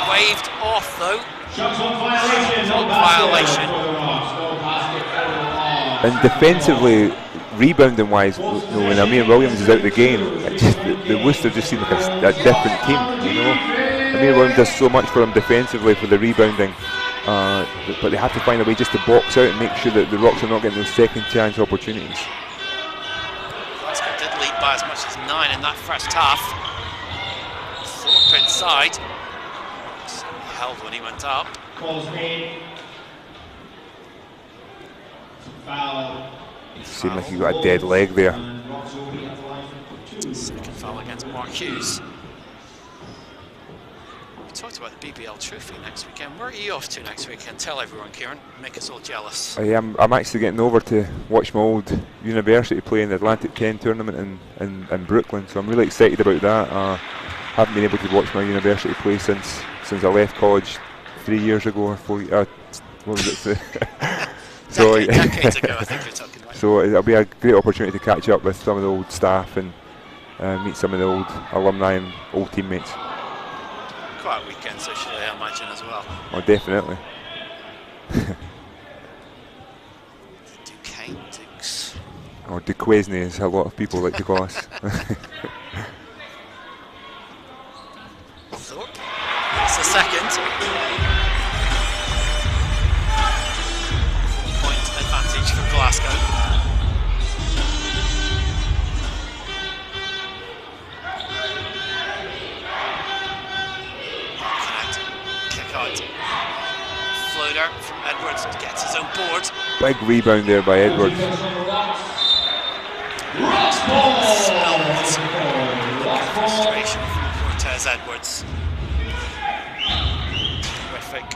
waved off though. Shot violation. And defensively, rebounding wise, when Amir Williams is out of the game, the Worcester just seem like a different team, you know. Amir Williams does so much for them defensively for the rebounding, but they have to find a way just to box out and make sure that the Rocks are not getting those second chance opportunities. By as much as 9 in that first half. Thorpe inside. He held when he went up. It seemed like he got a dead leg there. Second foul against Mark Hughes. We talked about the BBL trophy next weekend. Where are you off to next weekend? Tell everyone, Kieran. Make us all jealous. I'm actually getting over to watch my old university play in the Atlantic 10 tournament in Brooklyn, so I'm really excited about that. Haven't been able to watch my university play since I left college 3 years ago or 4 years. What was it? So decades ago, I think you're talking about. So it'll be a great opportunity to catch up with some of the old staff and meet some of the old alumni and old teammates. Quite a weekend socially, I imagine, as well. Oh, definitely. Duquesne, Dukes. Or Duquesne, as a lot of people like to call us. Thorpe. That's the second. 4-point advantage for Glasgow. Floater from Edwards gets his own board. Big rebound there by Edwards. Frustration from Cortez Edwards. Terrific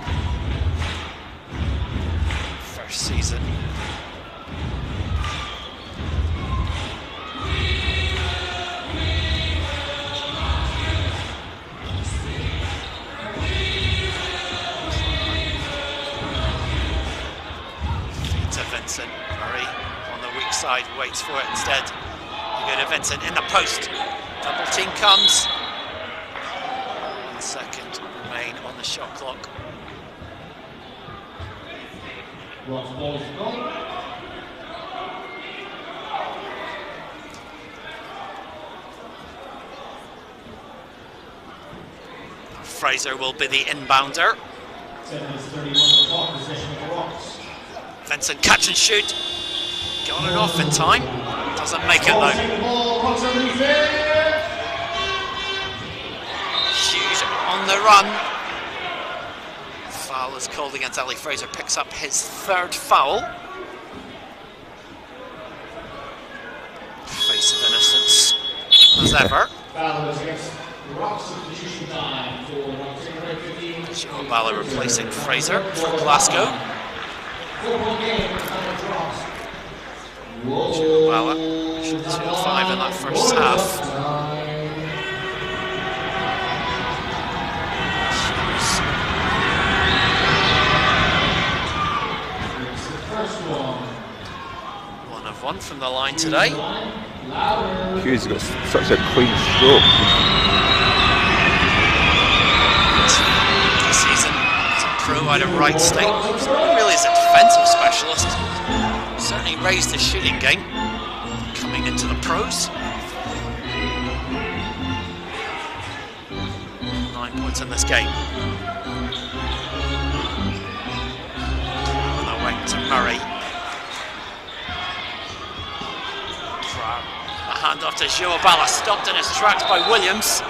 first season. Vincent. Murray on the weak side waits for it instead. You go to Vincent in the post. Double team comes. 1 second remain on the shot clock. Fraser will be the inbounder. 7:31 the clock, possession of the Rocks. Vincent catch and shoot. Got it off in time. Doesn't make it though. Hughes on the run. Foul is called against Ali Fraser. Picks up his third foul. Face of innocence as ever. Joe Balla replacing Fraser for Glasgow. Joe Balla shot 2 of 5 in that first half. One of 1 from the line today. Hughes got such a clean stroke. This season, as a pro out of Wright State, he's not really as a defensive specialist. Certainly raised his shooting game coming into the pros. 9 points in this game. On the wing to Murray. A handoff to Joe Balla, stopped in his tracks by Williams.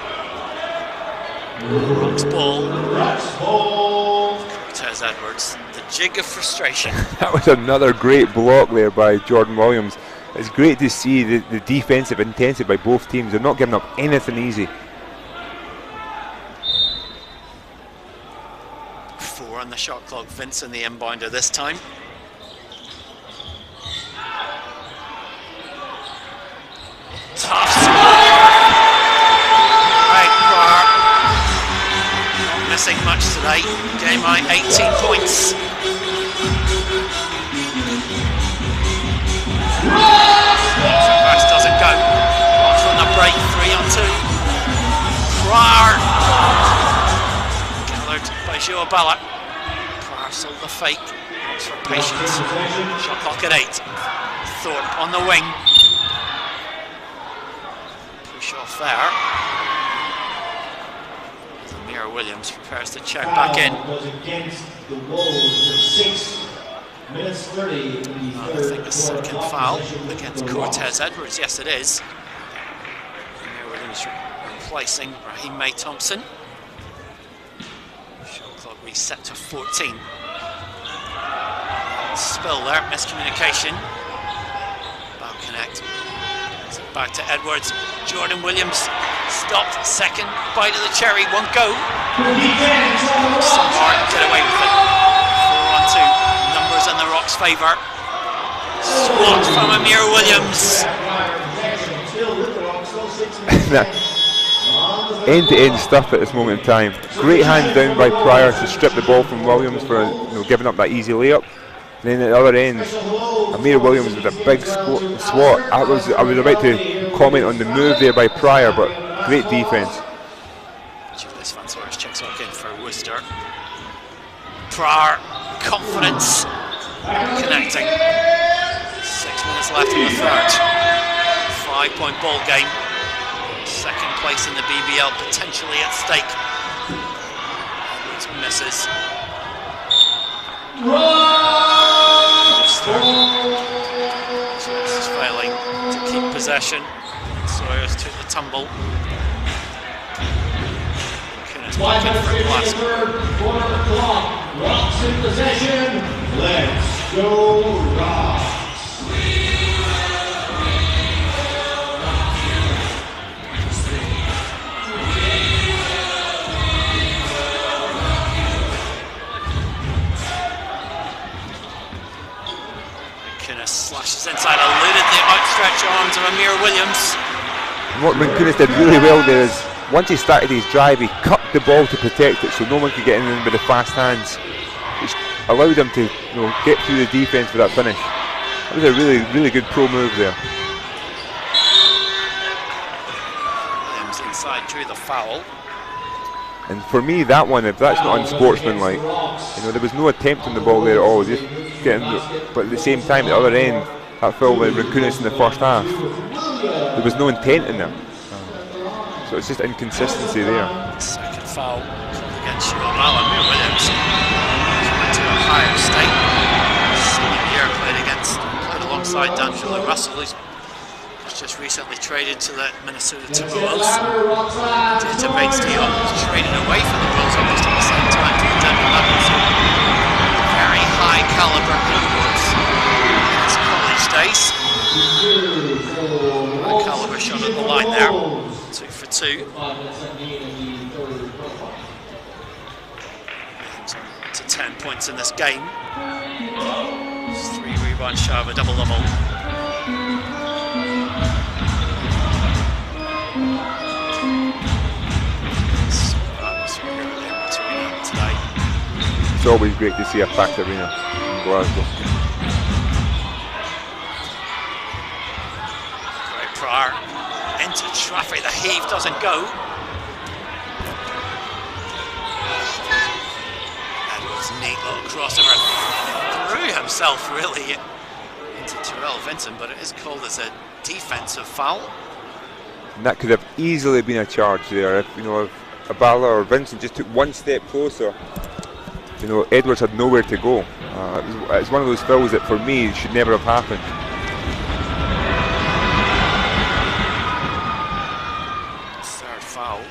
Rocks ball. Cortez Edwards, the jig of frustration. That was another great block there by Jordan Williams. It's great to see the defensive intensity by both teams. They're not giving up anything easy. 4 on the shot clock. Vincent, the inbounder this time. Tough Right, not missing much today. Game high 18 points. Pass doesn't go. Off on the break, 3 on 2. Pryor. Gathered by Joe Ballard. Pryor sold the fake. Looks for patience. Shot clock at 8. Thorpe on the wing. Push off there. Amir Williams prepares to check back in. I think the second foul against Cortez Edwards. Yes, it is. Amir Williams replacing Raheem May Thompson. Shot clock reset to 14. Spill there, miscommunication. Bow connect. Back to Edwards. Jordan Williams stopped. Second bite of the cherry. Won't go. Somehow get away with it. 4 on 2. Numbers in the Rocks' favour. Swat from Amir Williams. End-to-end stuff at this moment in time. Great hand down by Pryor to strip the ball from Williams for giving up that easy layup. And then at the other end, Amir Williams with a big swat. I was about to comment on the move there by Pryor, but great defence. Julius Van Suarez checks back in for Worcester. Pryor, confidence, connecting. 6 minutes left in the third. 5-point ball game. Second place in the BBL potentially at stake. Edwards misses. This is failing to keep possession. Sawyers took the tumble. Kinners back in for Glasgow. Rocks in possession. Let's go Rocks. Slashes inside, eluded the outstretched arms of Amir Williams. And what Rinkunas did really well there is, once he started his drive, he cut the ball to protect it so no one could get in with the fast hands, which allowed him to get through the defence for that finish. That was a really, really good pro move there. Williams inside drew the foul. And for me, that one, if that's not unsportsmanlike, there was no attempt on the ball there at all. Just getting, but at the same time, at the other end, that foul by Rinkunas in the first half, there was no intent in there. So it's just inconsistency there. Second foul against Amir Williams. Went to Ohio State. Senior year played alongside D'Angelo Russell, who's just recently traded to the Minnesota Timberwolves. Data Bates Diop was traded away from the Bulls almost at the same time to the Denver Nuggets. Very high caliber cohorts in his college days. High caliber shot at the line there. 2 for 2. To 10 points in this game. 3 rebounds shy of a double-double. It's always great to see a packed arena in Glasgow. Great Pryor into traffic, the heave doesn't go. Edwards' neat little crossover threw himself really into Terrell Vincent, but it is called as a defensive foul. And that could have easily been a charge there if Abala or Vincent just took one step closer. Edwards had nowhere to go. It's one of those fouls that for me should never have happened. Third foul.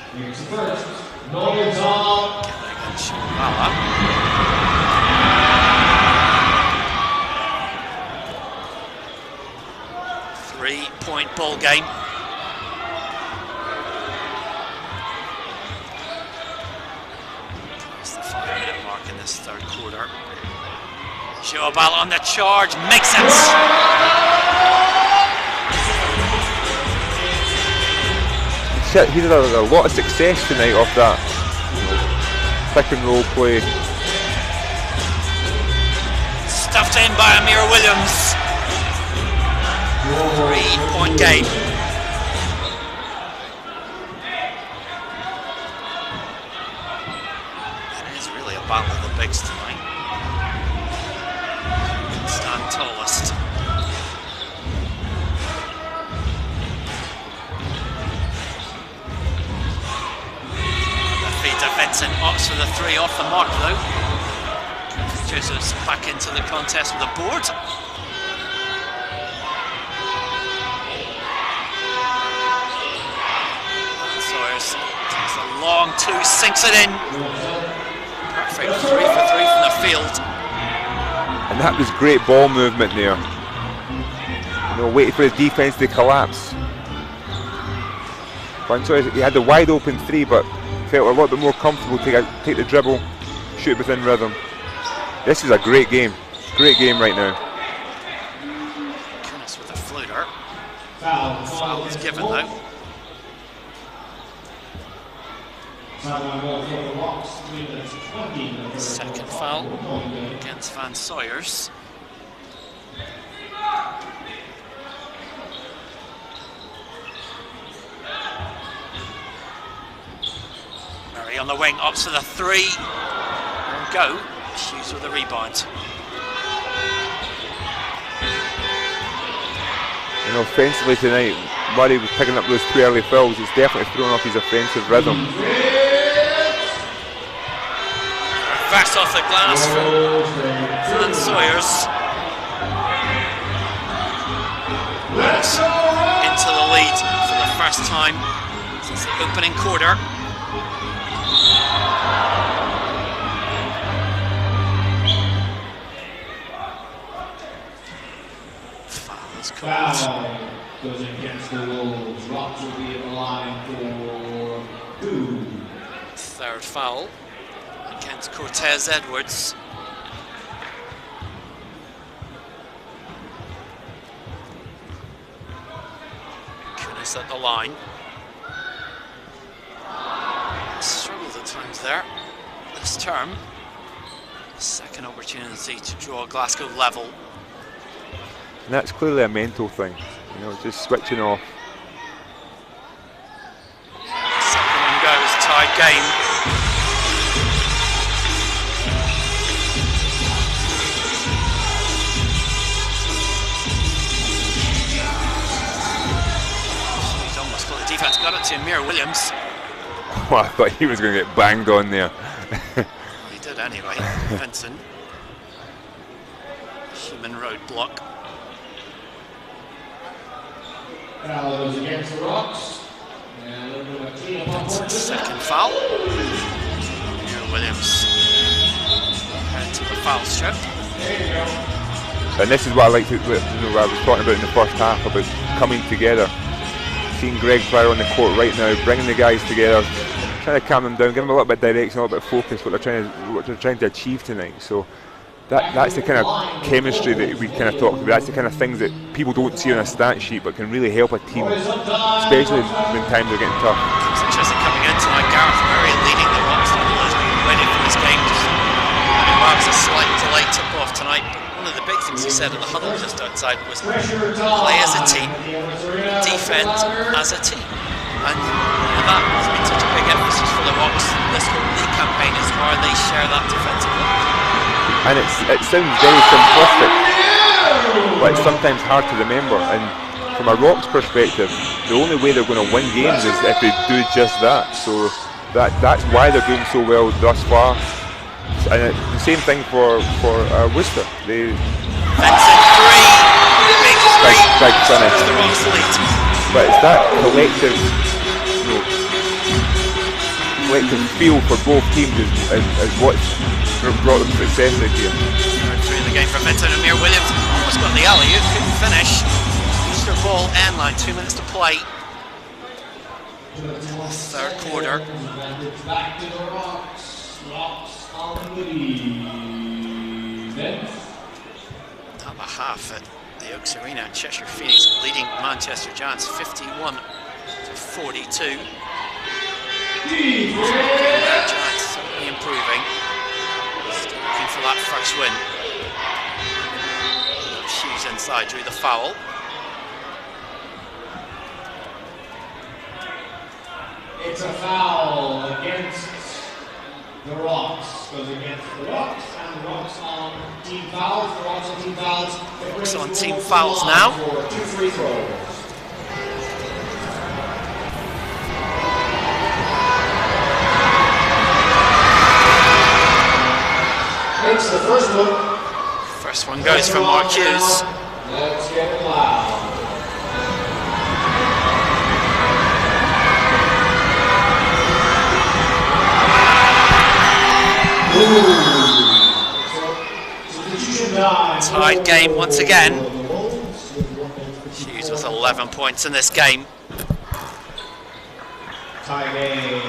3-point ball game. It's the 5-minute mark in this third quarter. Joabal on the charge, makes it. He's had a lot of success tonight off that pick and roll play. Stuffed in by Amir Williams. 3-point game. It is really a battle of the bigs tonight. Stand tallest. The feed to Vincent. Ox for the 3 off the mark though. Joseph's back into the contest with a board. Sawyers takes a long 2, sinks it in. Perfect 3 for 3 from the field. And that was great ball movement there. You know, waiting for his defence to collapse. Van Sawyers, he had the wide open 3, but felt a lot bit more comfortable to take the dribble, shoot within rhythm. This is a great game right now. Kunis with a floater. Foul is given though. Second foul against Van Sawyers. Murray on the wing, opts for the 3. And go. Hughes with a rebound. You know, offensively tonight, Murray was picking up those 2 early fouls. It's definitely thrown off his offensive rhythm. Reverse off the glass from Van Sawyers. Wolves into the lead for the first time since the opening quarter. Foul goes against the Wolves. Rocks will be at the line for 2. Third foul against Cortez Edwards. Kunis at the line. Struggled at times there this term. Second opportunity to draw Glasgow level. And that's clearly a mental thing, you know, just switching off. Second one goes, tied game. He's almost got the defense, got it to Amir Williams. Oh, I thought he was going to get banged on there. He did anyway, Vincent. Human roadblock. Foul against the Rocks. Vincent's second foul. Amir Williams head to the foul strip. And this is what I like to, you know, what I was talking about in the first half, about coming together. Seeing Greg Pryor on the court right now, bringing the guys together, trying to calm them down, give them a little bit of direction, a little bit of focus, what they're trying to achieve tonight. So that's the kind of chemistry that we kind of talked about. That's the kind of things that people don't see on a stat sheet, but can really help a team, especially when times are getting tough. It's interesting coming in tonight. Gareth Murray leading the Rocks. Ready for this game. Just a slight delay tip off tonight. But one of the big things he said in the huddle just outside was play as a team, defend as a team, and that has been such a big emphasis for the Rocks this whole league campaign, is how they share that defensively. And it sounds very simplistic, but it's sometimes hard to remember. And from a Rocks perspective, the only way they're going to win games is if they do just that. So that's why they're doing so well thus far. And the same thing for Worcester. They Vincent 3, big 3, big finish. the Rocks lead. But it's that collective, collective feel for both teams is what's brought them success this year. Third 3 of the game for Vincent. Amir Williams almost got the alley-oop, couldn't finish. Worcester ball end line, 2 minutes to play. Third quarter. Back to the Rocks. Rocks on the defense. Top of half at the Oaks Arena. Cheshire Phoenix leading Manchester Giants 51-42. Giants certainly improving. Still looking for that first win. Hughes inside, drew the foul. It's a foul against the Rocks. Goes against the Rocks, and the Rocks on team fouls. The Rocks on team fouls. Rocks on team fouls now. For 2 free throws. Takes the first one. First one goes from Mark Hughes. Let's get it loud. Tied game once again. Hughes with 11 points in this game. Tie game.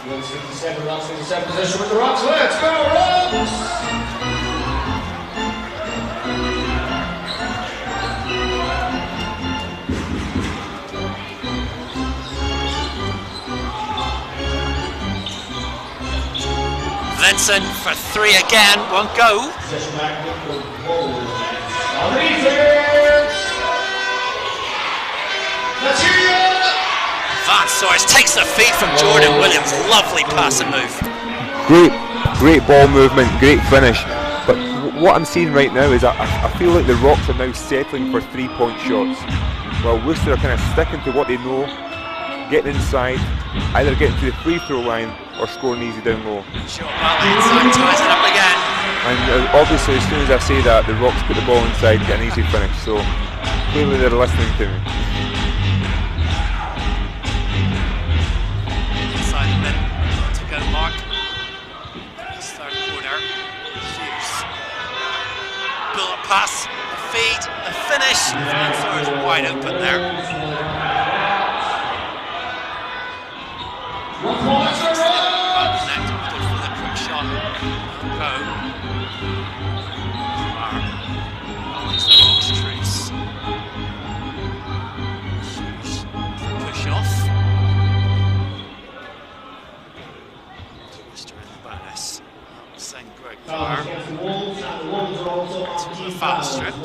Wins 57, Rocks 57 possession with the Rocks. Let's go, Rocks! Vincent for 3 again, won't go. Possession back to the Wolves. On the defense! Let's hear ya! Van Soares takes the feed from Jordan Williams. Lovely pass and move. Great ball movement, great finish. But what I'm seeing right now is I feel like the Rocks are now settling for 3-point shots, while Worcester are kind of sticking to what they know, getting inside, either getting to the free throw line or scoring easy down low. Short ball inside, ties it up again. And obviously, as soon as I say that, the Rocks put the ball inside, get an easy finish. So clearly they're listening to me. Inside the middle to go, Mark. This third quarter. Hughes. Bullet pass, the feed, the finish. Van Soares wide open there. Connected for the quick shot. Go. Release the Rocks truce. Hughes. Push off. Worcester in the bonus. Same Greg Power. To the foul strip.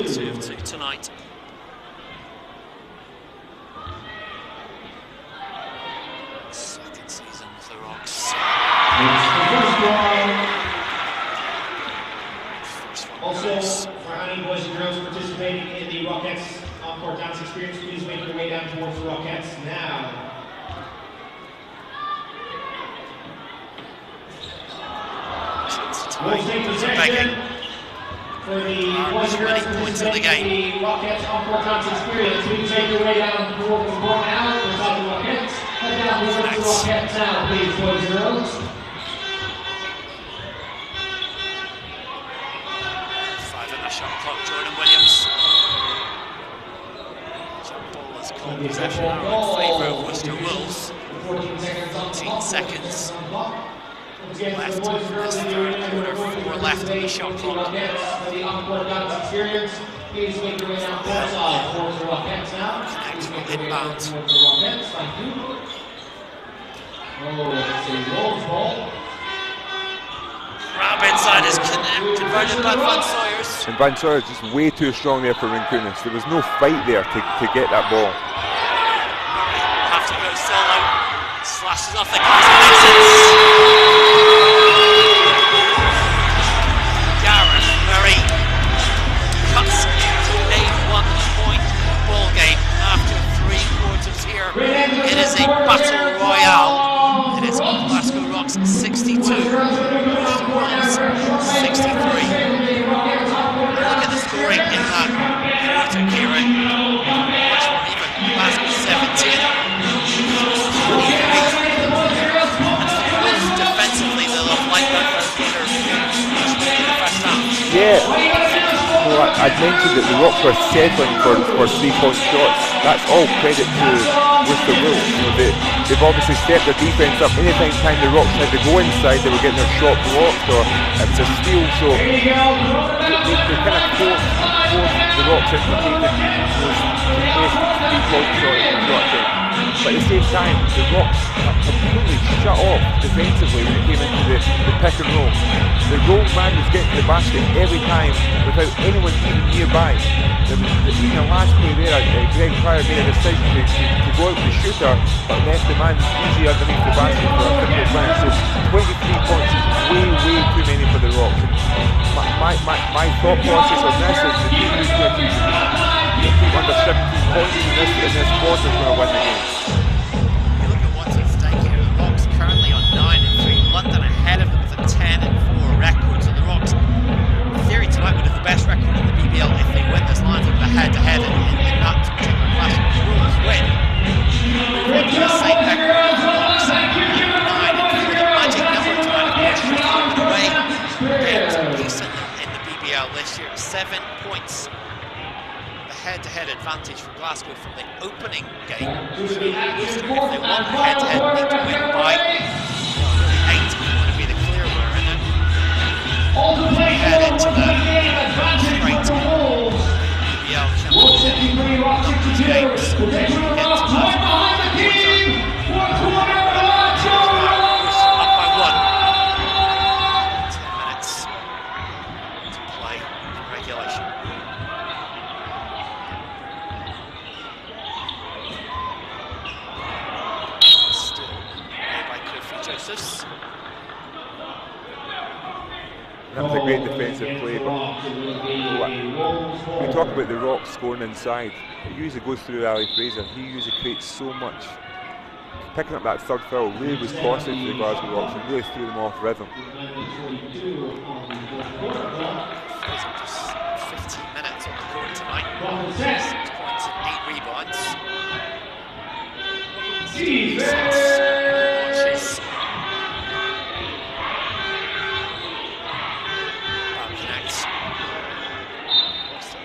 2 of 2 tonight. Second season with the Rocks. First one Also, goes. for any boys and girls participating in the Rockettes Encore Dance Experience, please make your way down towards the Rockettes now. We'll take possession for the boys and girls participating in the Rockettes Encore Dance Experience. Please make your way down towards the court now. We're talking Rockettes. Head down towards the Rockettes now, please, boys and girls. 5 in the shot clock, Jordan Williams. Jump ball is called possession now in favour of Worcester Wolves. 14 seconds left in this third quarter, 4 left in the shot clock. Connect from inbound. Grab inside is converted by Van Soares. And Van Soares just way too strong there for Rinkunas. There was no fight there to get that ball. Have to go solo. Slashes off the glass and exits. Gareth Murray cuts to a 1-point ball game after 3 quarters here. It is a battle royale. It is Glasgow Rocks 62, Wolves 63. Look at the scoring in that quarter, Kieran. Much more even. Glasgow 17. And Wolves defensive I'd mentioned that the Rocks were settling for 3-point shots. That's all credit to Worcester Wolves. You know, they've obviously stepped their defence up. Anytime the Rocks had to go inside, they were getting their shot blocked, or it was a steal. So they kind of forced the Rocks into taking those contested 3-point shots. But at the same time, the Rocks completely shut off defensively when it came into the pick and roll. The roll man was getting to the basket every time without anyone even nearby. Even the last play there, Greg Pryor made a decision to go out with the shooter, but left the man easy underneath the basket for a triple win. So 23 points is way too many for the Rocks. My thought process on this is the team who's going to keep under 17 points in this quarter is going to win the game. You look at what's at stake here. The Rocks currently on 9-3. London ahead of them with a 10-4 record. So the Rocks, in theory, tonight would have the best record in the BBL if they win this line from the head-to-head in that particular clash. The Wolves win. Move on to the same record. The Rocks 9-3. The magic number tonight, of course, just on the way. Games decent in the BBL this year. 7 points. Head-to-head advantage for Glasgow from the opening game. So if they want the head-to-head, need to win by 8 if they want to be the clear winner, and then head into the straight BBL Championship games. Get to the up by 1. 10 minutes to play in regulation. That was a great defensive play, but we talk about the Rocks scoring inside. It usually goes through Ali Fraser. He usually creates so much. Picking up that third foul really was costly to the Glasgow Rocks and really threw them off rhythm. Fraser just 15 minutes on the court tonight. 6 points and 8 rebounds.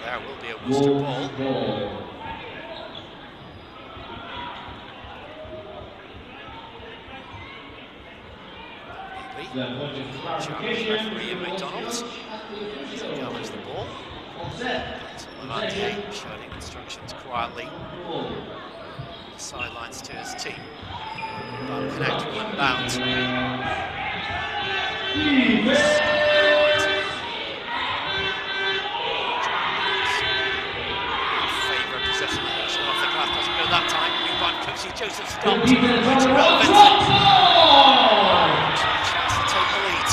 There will be a Worcester ball. Challenge referee in McDonald's gathers the ball. Levante shouting instructions quietly. The sidelines to his team. Ball connect will inbound. Favour possession off the glass, doesn't go that time. Rebound, Coachy Joseph stopped. Terrell Vincent. Chance to take the lead.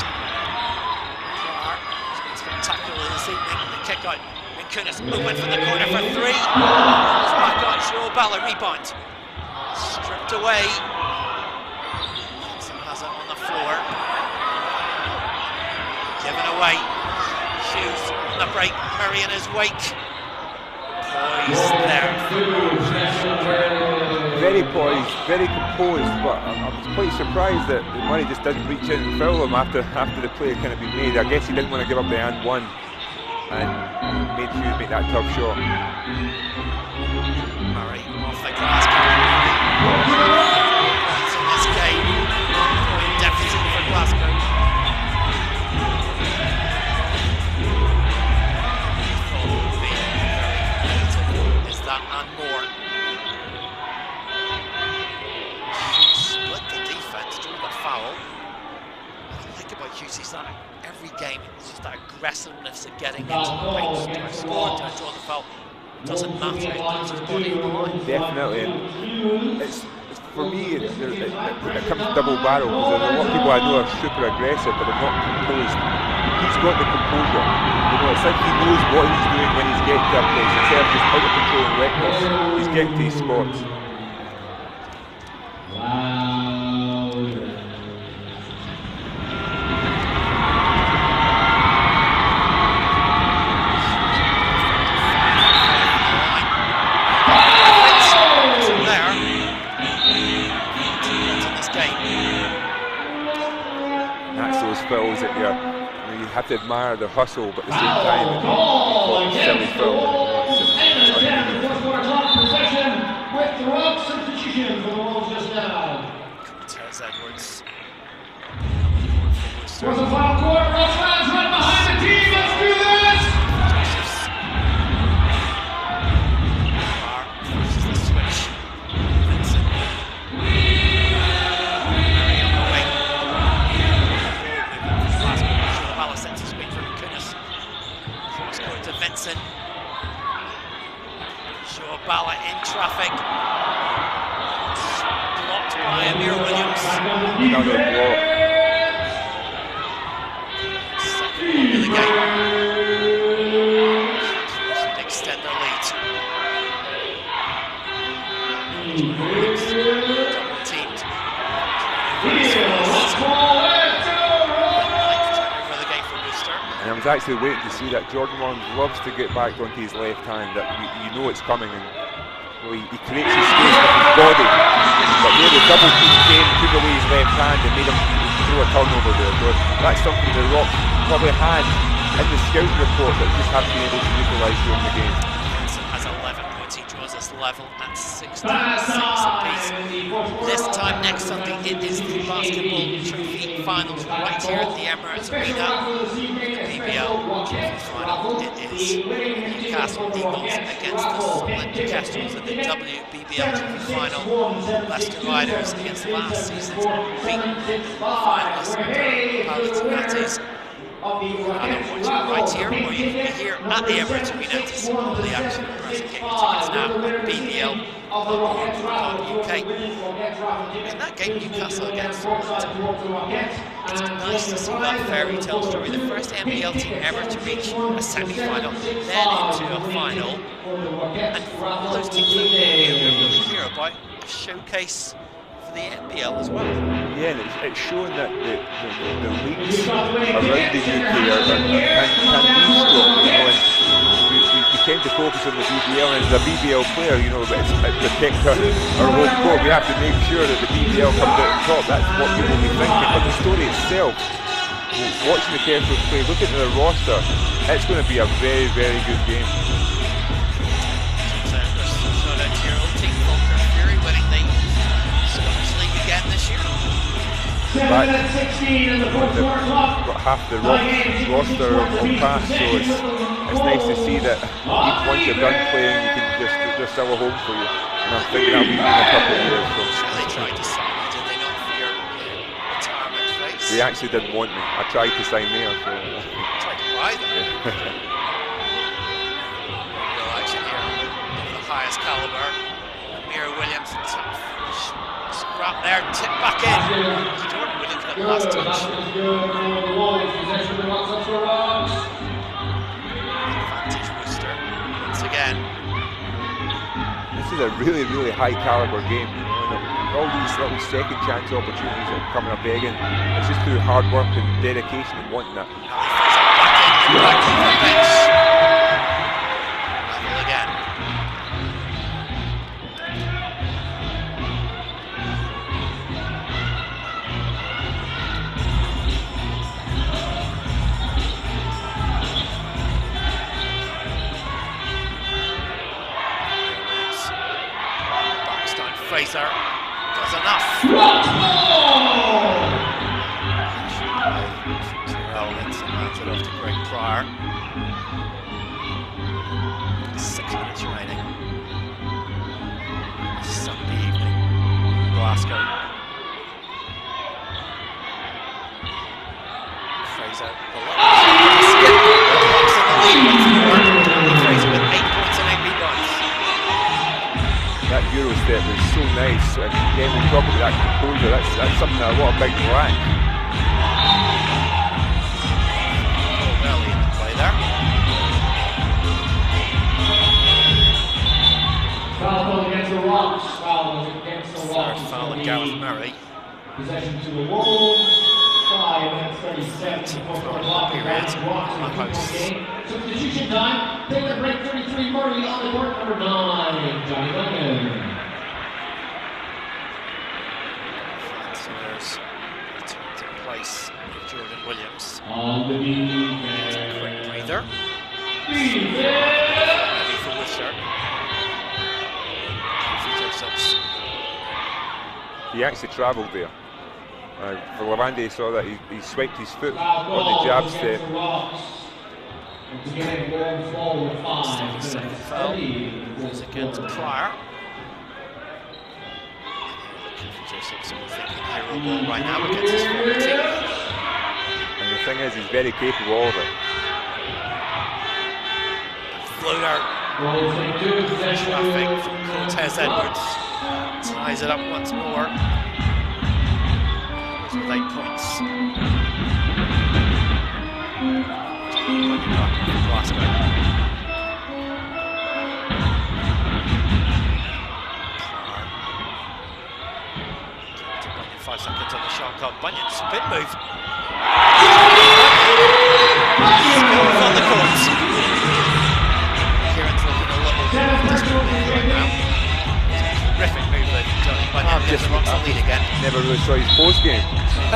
Pryor has been spectacular this evening. The kick out. Kunis movement from the corner for 3. It's back out. Bella rebound. Stripped away. Vincent has it on the floor. Given away. Hughes on the break. Murray in his wake. Poised there. Very poised, very composed, but I'm quite surprised that Murray just didn't reach in and foul him after the play had kind of been made. I guess he didn't want to give up the and one and made Hughes make that tough shot. Murray off the glass. Points in this game. 1-point deficit for Glasgow. Is that and more? Split the defense, drew the foul. What I like about Hughes is that every game it's just that aggressiveness of getting into the paint. Do I score? Do I draw the foul? It doesn't matter. He puts his body on the line. Definitely. It's for me, it comes double barrel because there's a lot of people I know are super aggressive, but they're not composed. He's got the composure. You know, it's like he knows what he's doing when he's getting to a place. Instead of just out of control and reckless, he's getting to his spots. Fouls that you have to admire the hustle, but at the same time, it's silly foul. Possession with the rock substitution for the Wolves just now. Cortez Edwards. Was a foul court. Ross fans right behind the team. Let's do this. Forces the switch. Vincent. Murray on the wing. Glasgow. Bala sets his wing for Kunis. Cross court to Vincent. Bala in traffic. Blocked by Amir Williams. Another block. Second block of the game. Should extend their lead. Double teamed. For the game for Worcester. And I was actually waiting to see that. Jordan Warren loves to get back onto his left hand. That you know it's coming, and well, he creates his space with his body. But there the double team came, took away his left hand and made him throw a turnover there. So that's something the Rock probably had in the scouting report that just haven't been able to utilise during the game. Radisson has 11 points. He draws us level at 66 apiece. This time next Sunday it is the basketball trophy finals right here at the Emirates Arena. The BBL trophy final. It is Newcastle Eagles against the Sunderland Kestrels in the WBBL trophy final. Leicester Riders against last season's beaten finalists Palatinati's. Either watch it right here, or you can be here at the Emirates Arena to see all the action in person. Get your tickets now at BBL.org.uk. In that game, Newcastle against Sunderland. It's nice to see that fairy tale story. The first NBL team ever to reach a semi-final, then into a final. And for all those teams that we're really hear about, a showcase the NBL as well. Yeah, and it's showing that the leagues around the UK can be strong, you know, and we tend to focus on the BBL, and as a BBL player, you know, but it's protect our home court. We have to make sure that the BBL comes out on top. That's what people will be thinking. But the story itself, watching the Kestrels play, looking at the roster, it's going to be a very, very good game. Shout out to your old team, Volker Fury, winning the Scottish League again this year. Got half the roster on pass, so it's nice to see that once you're done playing, you can just sell a home for you. And I'm thinking that'll be in a couple of years. So they tried to sign you, did they not, for your retirement phase? They actually didn't want me. I tried to sign there, so tried to buy them. Real action here of the highest caliber. Amir Williams, tough scrap there, tip back in. Jordan Williams got the last touch. Advantage Worcester once again. This is a really, really high caliber game. You know, and all these little second chance opportunities that are coming up again. It's just through hard work and dedication and wanting that. Back to the bench. Level again. Fraser does enough. Terrell Vincent lands it off to Greg Pryor. 6 minutes remaining. Sunday evening in Glasgow. Fraser skip. Bucks in the lead once more. Fraser with 8 points and 8 rebounds. That Euro step is so nice, and again we talk about that composure, that's something that a lot of big lack. Oh, early in the play there. Foul against the Rocks. Foul against the Rocks. Third foul of Gareth Murray. Possession to the Wolves. 5 minutes 37 before the clock. Rocks in the game. Substitution time. Take the break. 33 Murray on the court. Number 9, Johnny Duncan. Sawyer's return to place. Jordan Williams. On the Quick breather. Ready for Worcester. He actually travelled there. For Lavande saw that he swiped his foot on the jab step. Second foul is against Pryor. Josephson thinking hero ball right now against his former team. And the thing is, he's very capable of it. Floater. Traffic from Cortez Edwards. Ties it up once more. With 8 points. Glasgow. 5 seconds on the shot clock. Bunyan spin move. Skills on the court. Kieran's looking a little disappointed right now. Terrific move that Johnny Bunyan gives the Rocks the lead again. Never really saw his post game. I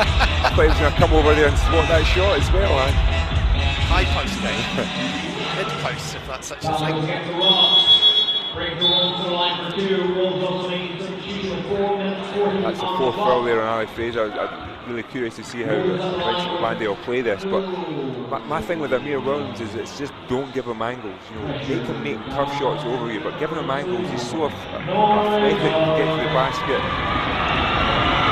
thought he was going to come over there and swat that shot as well, man. High post game. Mid post, if that's such a thing. That's the 4th foul there on Ali Fraser. I'm really curious to see how Lavande will play this, but my thing with Amir Williams is it's just don't give him angles. You know, they can make tough shots over you, but giving him angles, he's so athletic to get to the basket. He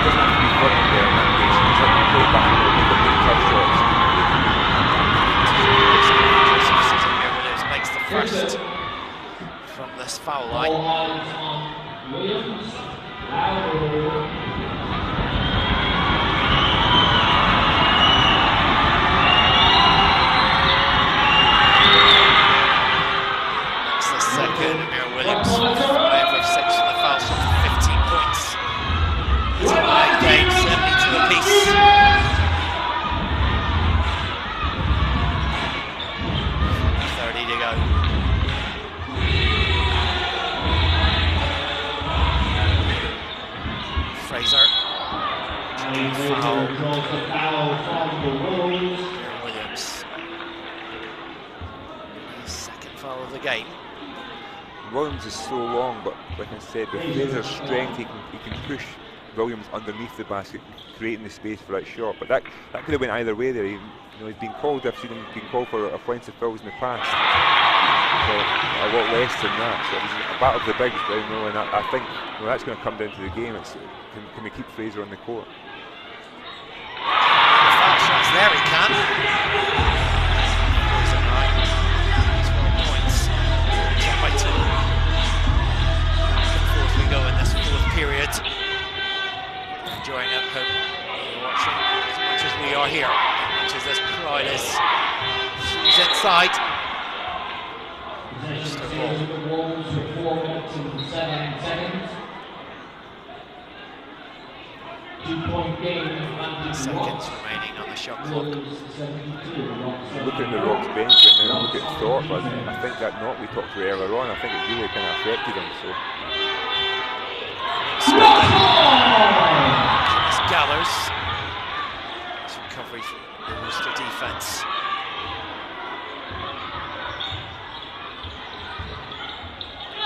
doesn't have to be running there in that case. He doesn't have to play back and make tough shots. Amir Williams makes the first from this foul line. That's the second. Amir Williams 5 of 6 from the foul shot for 15 points. Tie game, 72 apiece. 30 to go. Fraser. Foul. Williams. Second foul of the game. Williams is so long, but like I said, with Fraser's strength, he can push Williams underneath the basket, creating the space for that shot. But that could have went either way there. He's been called. I've seen him being called for offensive fouls in the past. So a lot less than that. So it was a battle of the bigs, but and I think that's going to come down to the game. Can we keep Fraser on the court? Foul shots there, he can. Fraser right. 12 points. Down by 2. Before we go in this 4th period. Enjoying at home. You're watching as much as we are here. As much as this crowd is. She's inside. Seconds remaining on the shot clock. Look at the Rocks bench right now, look at Thorpe. I think that knock we talked about earlier on, I think it really kind of affected him. So Gathers. Nice recovery from the Worcester defense.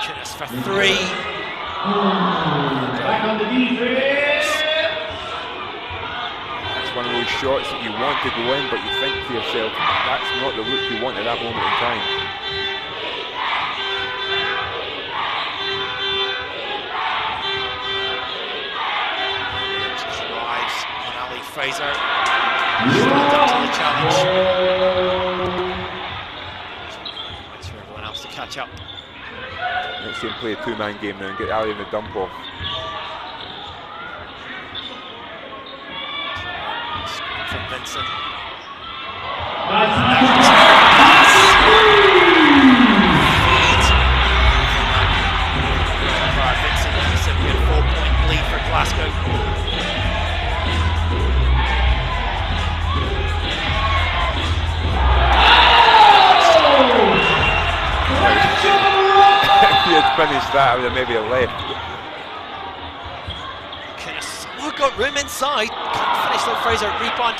Kinnis for 3. Back on the defense. it's one of those shots that you want to go in, but you think to yourself, that's not the look you want at that moment in time. Drives on Ali Fraser. Stand up to the challenge. Wait for everyone else to catch up. Let's see him play a two-man game now and get Ali in the dump off. From Vincent. Vincent, the recipient, 4-point lead for Glasgow. If he had finished that, I would have maybe left. Oh, got room inside. Can't finish though. Fraser rebound.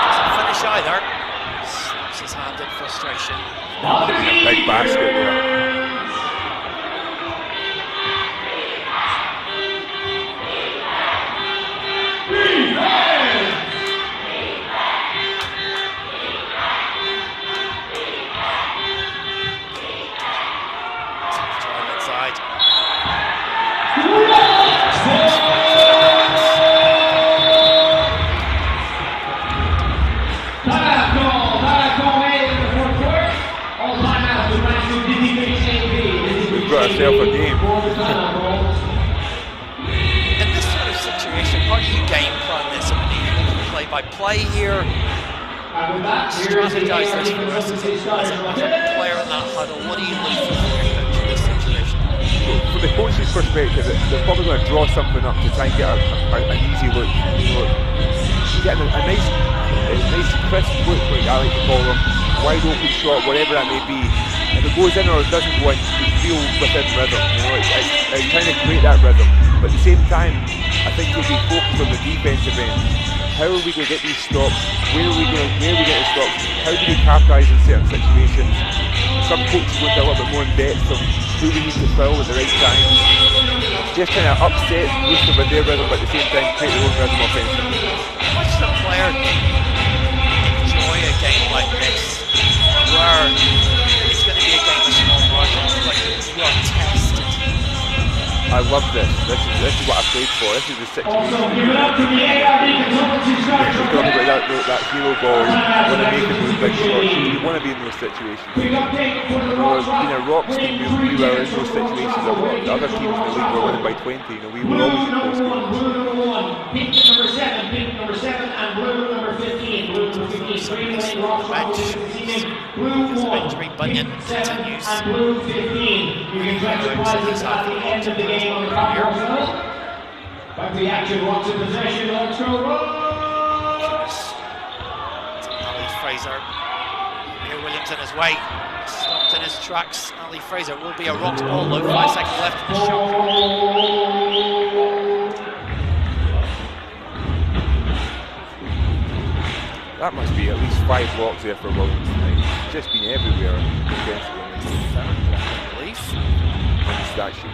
Doesn't finish either. Slaps his hand in frustration. Big basket there. Ourselves a game. In this sort of situation, how do you game plan this? I mean, you can play by play here. Strategize this for us as a player in that huddle. What do you look for in this situation? From the coach's perspective, they're probably going to draw something up to try and get an easy look. Getting a nice crisp look, like I like to call them, wide open shot, whatever that may be. If it goes in or it doesn't go in, you feel within rhythm. It's trying to create that rhythm. But at the same time, I think you'll be focused on the defensive end. How are we going to get these stops? Where are we going to stop? How do we capitalise in certain situations? Some coaches go into a little bit more in depth of who we need to fill at the right time. Just kind of upset Worcester with their rhythm, but at the same time create their own rhythm offensively. How much does a player enjoy a game like this, where it's going to be a game of small margins, like you are tested? I love this. This is what I played for. This is the situation. Give it up to the ARD consultancy You're talking about that hero ball, you want to make those big shots. You want to be in those situations. Being a Rocks team, we were in those situations a lot. The other teams in the league were winning by 20. We were always in close games. Pink number 7, and blue number 15. Blue number 15. Green lane, Rocks, blue 1. Injury, Bunyan continues. And blue 15. You can grab your prizes at the end of the game on the card. Back to the action, Rocks in possession, let's go Rocks! Ali Fraser. Here Williams in his way. Stopped in his tracks. Ali Fraser will be a Rocks ball though. 5 seconds left in the shot. That must be at least 5 blocks there for Williams tonight. He's just been everywhere defensively. I believe. Stat sheet.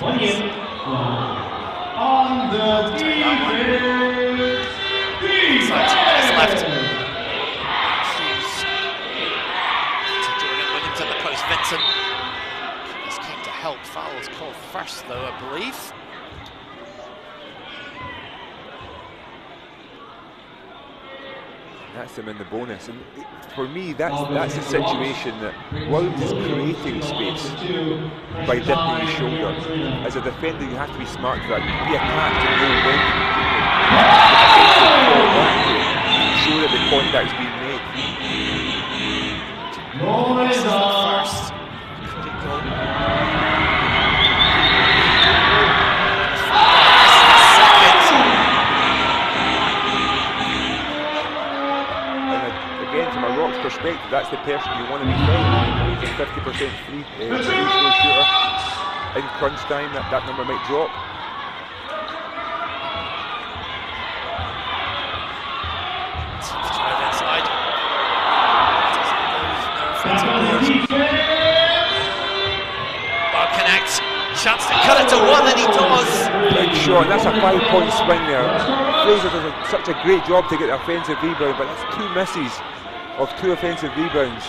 Williams on the defense. It's left. To Jordan Williams in the post. Vincent. This came to help. Foul was called first though, I believe. That's him in the bonus, and for me, that's the situation that Williams is creating space by dipping his shoulder. As a defender, you have to be smart to that. Be attacked and know when to show that the contact's being made. First, could it go? Perspective, that's the person you want to be fighting. He's a 50% free throw shooter. In crunch time, that number might drop. Drive inside. Ball connects. Chance to cut it to 1, and he does. Big shot. That's a 5-point swing there. Fraser does such a great job to get the offensive rebound, but that's 2 misses of 2 offensive rebounds,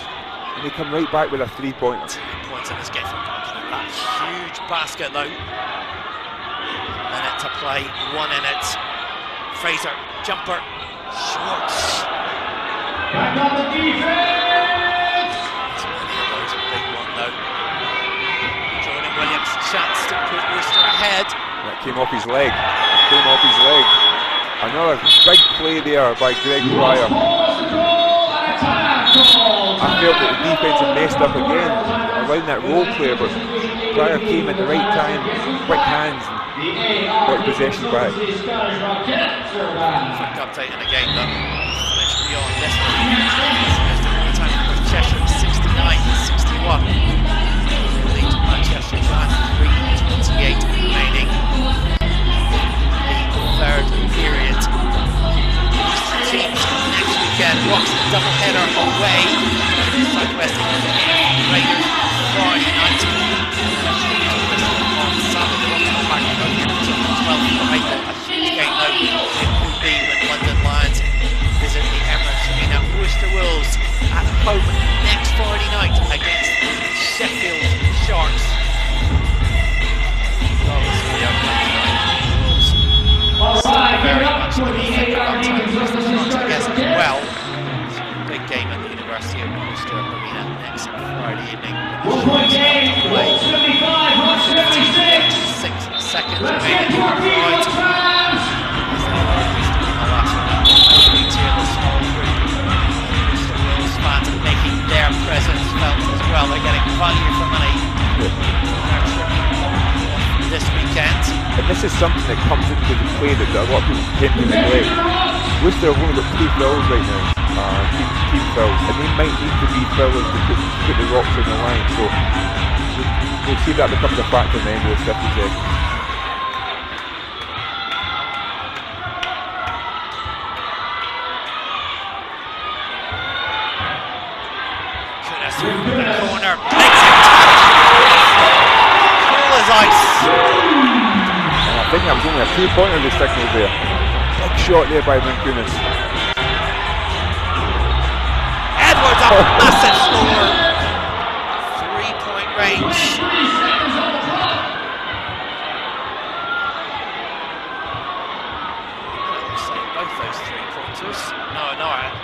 and they come right back with a 3-point. 2 points in this game from Duncan. That huge basket though. Minute to play, 1 in it. Fraser, jumper, shorts. Back on the defense! As many of those, a big one though. Jordan Williams, chance to put Worcester ahead. That came off his leg. Another big play there by Greg Pryor. I felt that the defense had messed up again around that role player, but Pryor came at the right time, quick hands, and got possession back. Quick update in the game that finished beyond this one. The time for Cheshire 69-61. Lead Manchester Giants, 3:28 remaining. The third period. Sharks. Obviously, Alright, very give it up much for to the think about ARD time for the Sharks, I guess, as again. well. Big game at the University of Worcester Arena next Friday evening. 1 point game, Play 75, 176. 6 seconds Let's remaining. get to our feet, Right. fans. As they are boosting in the last round. Leads here, the small group. Worcester Wolves fans making their presence felt as well. They're getting value for money. Their trip this weekend. And this is something that comes into the play that a lot of people tend to neglect. Worcester have only got 2 fouls right now, team fouls, and they might need to be fouls to put the Rocks on the line, so we'll see if that becomes a factor in the end of the 50 seconds. The corner makes it cool as ice. And I think that was only a 2-pointer they signalled there. Big shot there by Mancunis. Edwards up, massive score. 3-point range. Both those 3-pointers. No,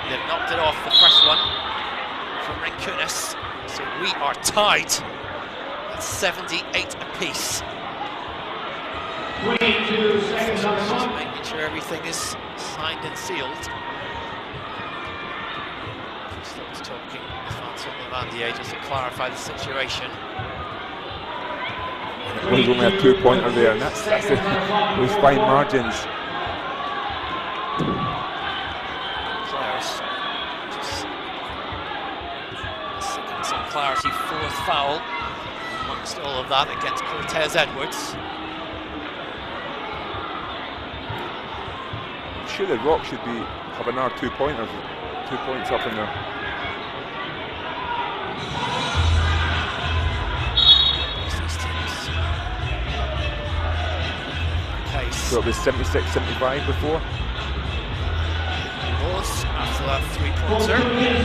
they've knocked it off the first one from Rinkunis. So we are tied at 78 apiece. 22 seconds on the Just clock. making sure everything is signed and sealed. Starts talking with Vincent Levandier just to clarify the situation. Well, he's only a 2-pointer there, and that's those fine margins. Players just seeking some clarity. 4th foul amongst all of that against Cortez Edwards. I'm sure the Rock should have another 2-pointers, 2 points up in there. So it was 76-75 before. After that 3-pointer.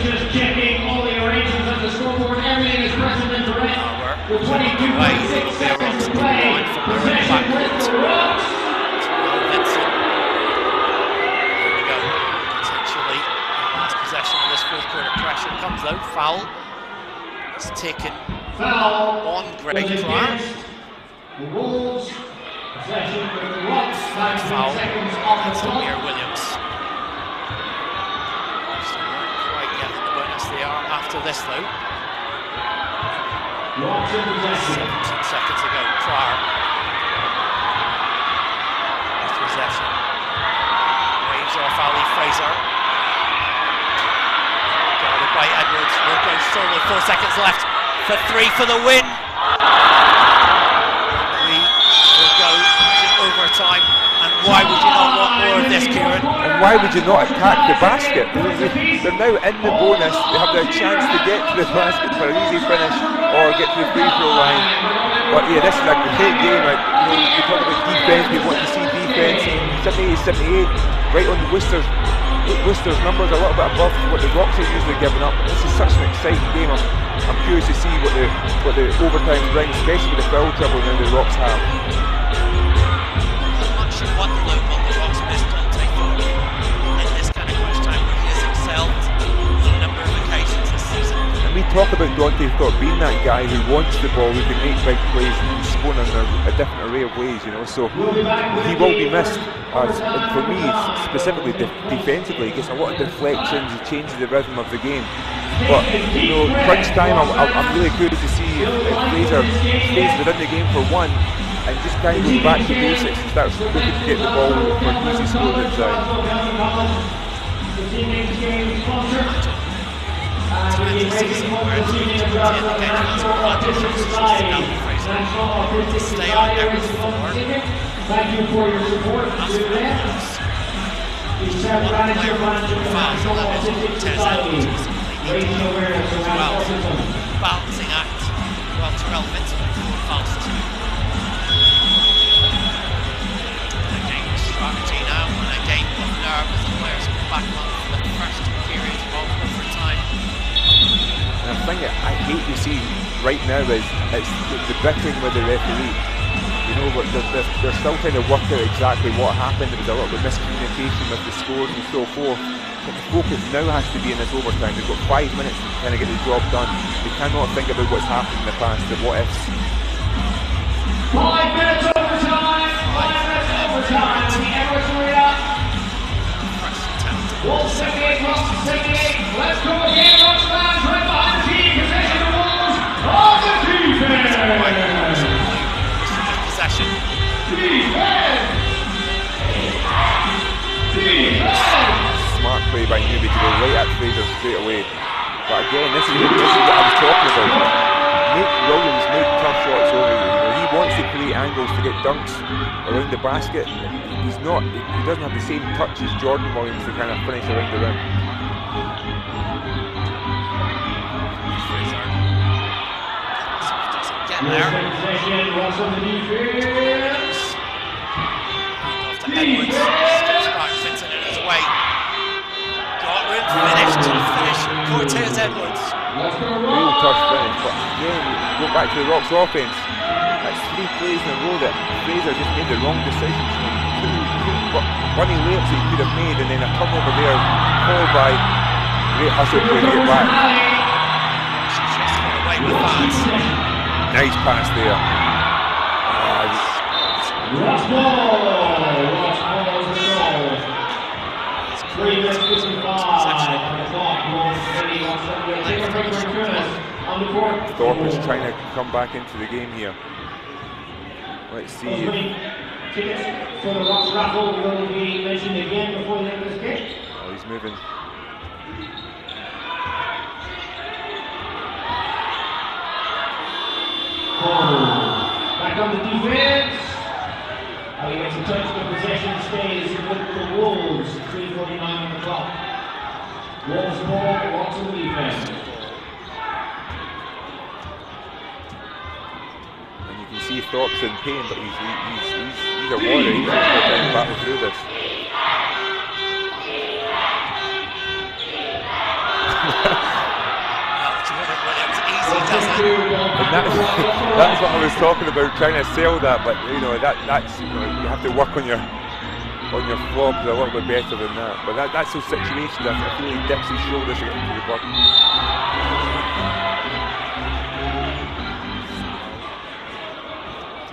Just checking all the arrangements on the scoreboard. Everything is present and correct. With 22.6 seconds to play. Possession with the Rocks. Vincent. Here we go. Potentially last possession of this 4th quarter. Pressure comes though. Foul. It's taken Foul on Greg Clark. The Wolves. Possession with the Rocks. 19 Foul. seconds on the That's clock. Amir Williams. They are after this though. 17 seconds ago, Clark. Possession. Waves off Ali Fraser. Guarded by Edwards. Will go solo. 4 seconds left for 3 for the win. We will go to overtime. And why would you not want more of this, Kieran? And why would you not attack the basket? They're now in the bonus. They have the chance to get to the basket for an easy finish or get to the free throw line. But yeah, this is a great game. You talk about defense, we want to see defense. 78-78, right on the Worcester's numbers, a little bit above what the Rocks are usually giving up. This is such an exciting game. I'm curious to see what the overtime brings, especially with the foul trouble now the Rocks have. What the Rocks missed Dante Thorpe in this kind of crunch time where he has excelled on a number of occasions this season. And we talk about Dante Thorpe being that guy who wants the ball, who can make big plays and score in a different array of ways, you know, so he will be missed. And for me, specifically defensively, he gets a lot of deflections, he changes the rhythm of the game. But, you know, crunch time, I'm really curious to see if Fraser stays within the game for one, and just kind of goes back to basics and starts looking to get the ball for easy scores inside. Stay on every floor. Thank you for your support. Radisson fouls 11 Society, raising awareness around autism. Balancing act. Well, Terrell Vincent fouls 2. Strategy now, and a game of nerve as the players come back on for the first period of overtime. And I hate to see right now is it's the bickering with the referee. You know, but they're still trying to work out exactly what happened. There was a little bit of miscommunication with the scores and so forth. But the focus now has to be in this overtime. They've got 5 minutes to kind of get the job done. They cannot think about what's happened in the past, the what ifs. 5 minutes overtime! 5 minutes overtime! The Emirates Arena. Wolves 78, Ross 78. Let's go again, Ross fans, right behind the team. Possession of Wolves on the defense. Possession. Defense. Smart play by Newby to go right at Fraser straight away. But again, this is what I was talking about. Williams make tough shots over you. He wants to create angles to get dunks around the basket. He doesn't have the same touch as Jordan Williams to kind of finish around the rim. Fraser doesn't get there. Handoff to Edwards. Steps back, fits it in his way. Got room, finish. Cortez Edwards. Real tough finish, but again, go back to the Rocks offense. That's 3 plays in a row that Fraser just made the wrong decisions. Two running layups that he could have made, and then a turnover there, followed by great hustle play to get back. Just got away with that. Nice pass there. Ross ball is the goal. 3 minutes 55 on the clock. Thorpe is trying to come back into the game here. Let's see. Tickets for the Rocks raffle will be mentioned again before the end of this game. Oh, he's moving. Back on the defense. He gets a touch, the possession stays with the Wolves. 3:49 on the clock. Wolves ball, Rocks on the defense. And you can see Thorpe's in pain, but he's a warrior. He's trying to battle through this. And that's what I was talking about, trying to sell that, but you know that's you have to work on your flops a little bit better than that. But that's those situations. I feel he dips his shoulders to get into the button.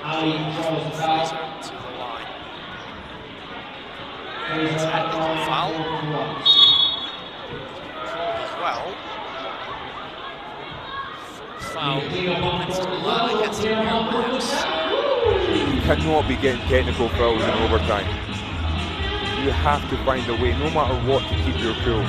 Ali draws the foul. To the line. Foul. As well. Foul against the You cannot be getting technical fouls in overtime. You have to find a way, no matter what, to keep your cool.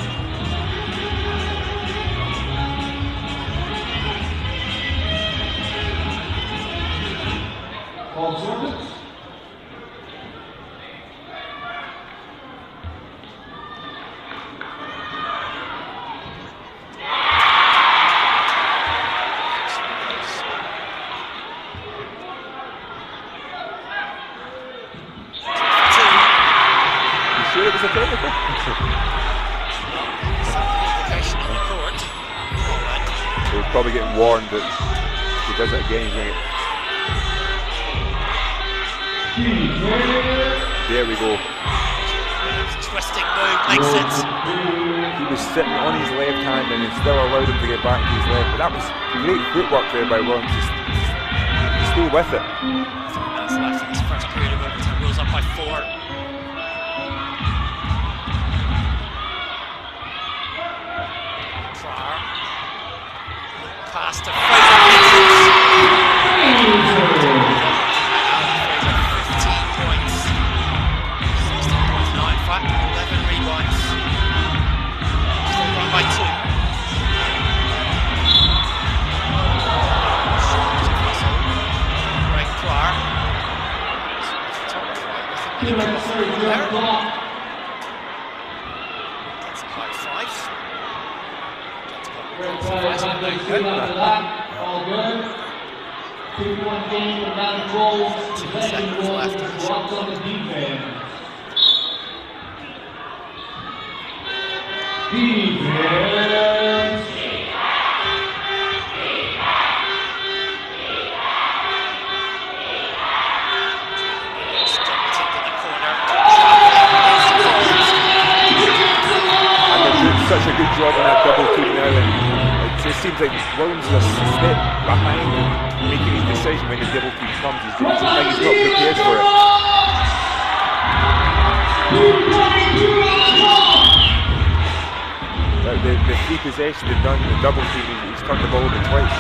Probably getting warned that if he does it again, he's going to get... There we go. Twisting move, makes sense. He was sitting on his left hand and it still allowed him to get back to his left. But that was great footwork there by Williams to stay with it. 3 minutes left in this first period of overtime. Wheels up by 4. Pass to Fraser. 15 points. 16.9. In fact, 11 rebounds. Still down by 2. Greg Pryor. Gets a high 5. All good. 2-1 game with 9 goals. 2 seconds left. Rocks on the defense. Defense. good job in that double team now, and it just seems like Williams is a step behind making his decision when the double team comes. It seems like he's not prepared for it. The three possession they've done, the double team, he's turned the ball over twice.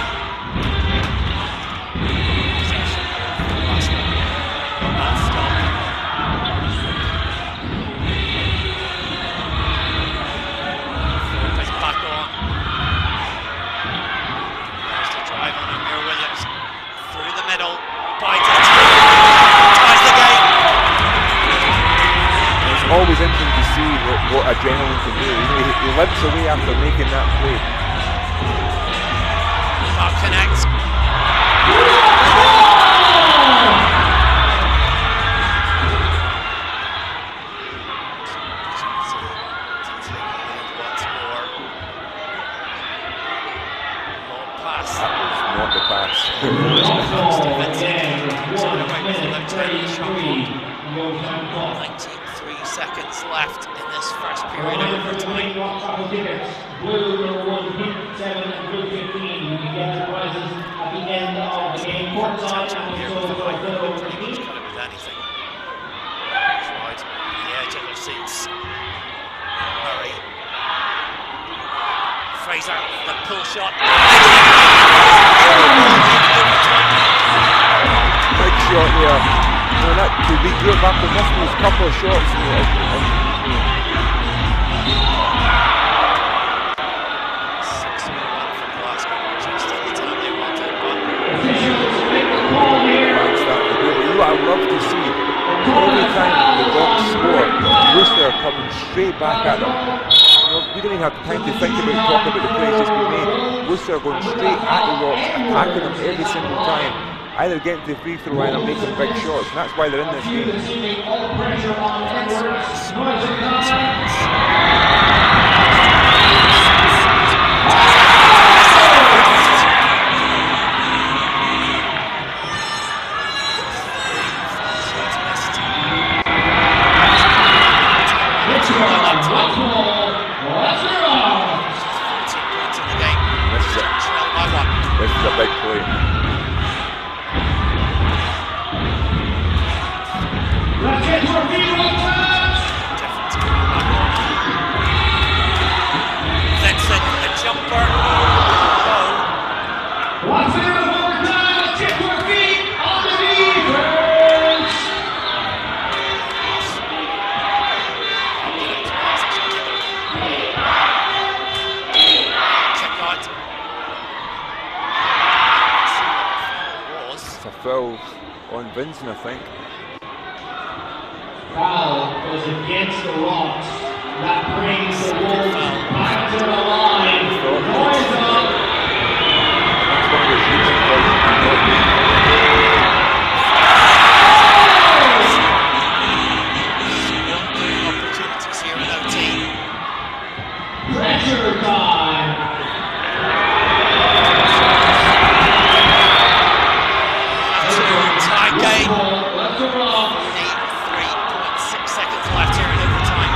Always interesting to see what adrenaline can do. He limps away after making that play. That connects. Once more. Long pass. That was not the pass. Seconds left in this first period of overtime. Blue number 1, pink 7, and blue 15. You can get the prizes at the end of the game. Court side and also Cut it with anything. Right. The edge of the seats. Murray. Fraser, the pull shot. Big shot there. Well, that could be good after missing those couple of shots. 6-1 for Glasgow, just at the time they wanted, but what I love to see, every time the Rocks score, Worcester are coming straight back at them. We don't even have time to think about talking about the plays just being made. Worcester are going straight at the Rocks, attacking them every single time. Either getting to the free throw line or making big shots, and that's why they're in this game. This is a big play. Vincent, a jumper. What's in the overtime? Let's get to our feet on the defense. Check out. It's a foul on Vincent, I think. Foul was against the Rocks. That brings the Wolves back to the line. Noise up. That's one of those reasons why Opportunities here in OT. Pressure time. Tie game. Let's go. 3.6 seconds left here in overtime.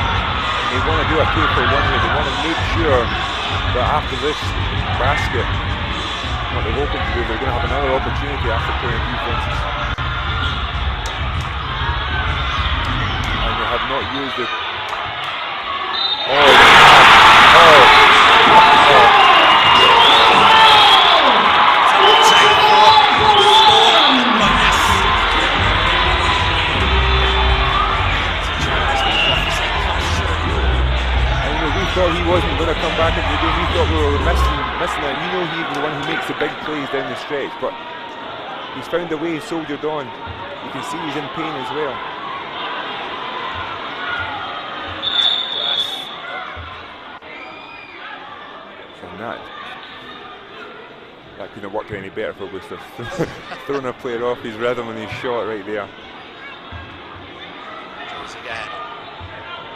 they want to do a 2-for-1 here. They want to make sure that after this basket, what they're hoping to do, they're going to have another opportunity after playing defenses. And they have not used it. Thought he wasn't going to come back into the game. We thought we were missing it. You know he's the one who makes the big plays down the stretch, but he's found a way, soldiered on. You can see he's in pain as well. And that couldn't have worked any better for Worcester. Throwing a player off his rhythm and his shot right there. Goes again.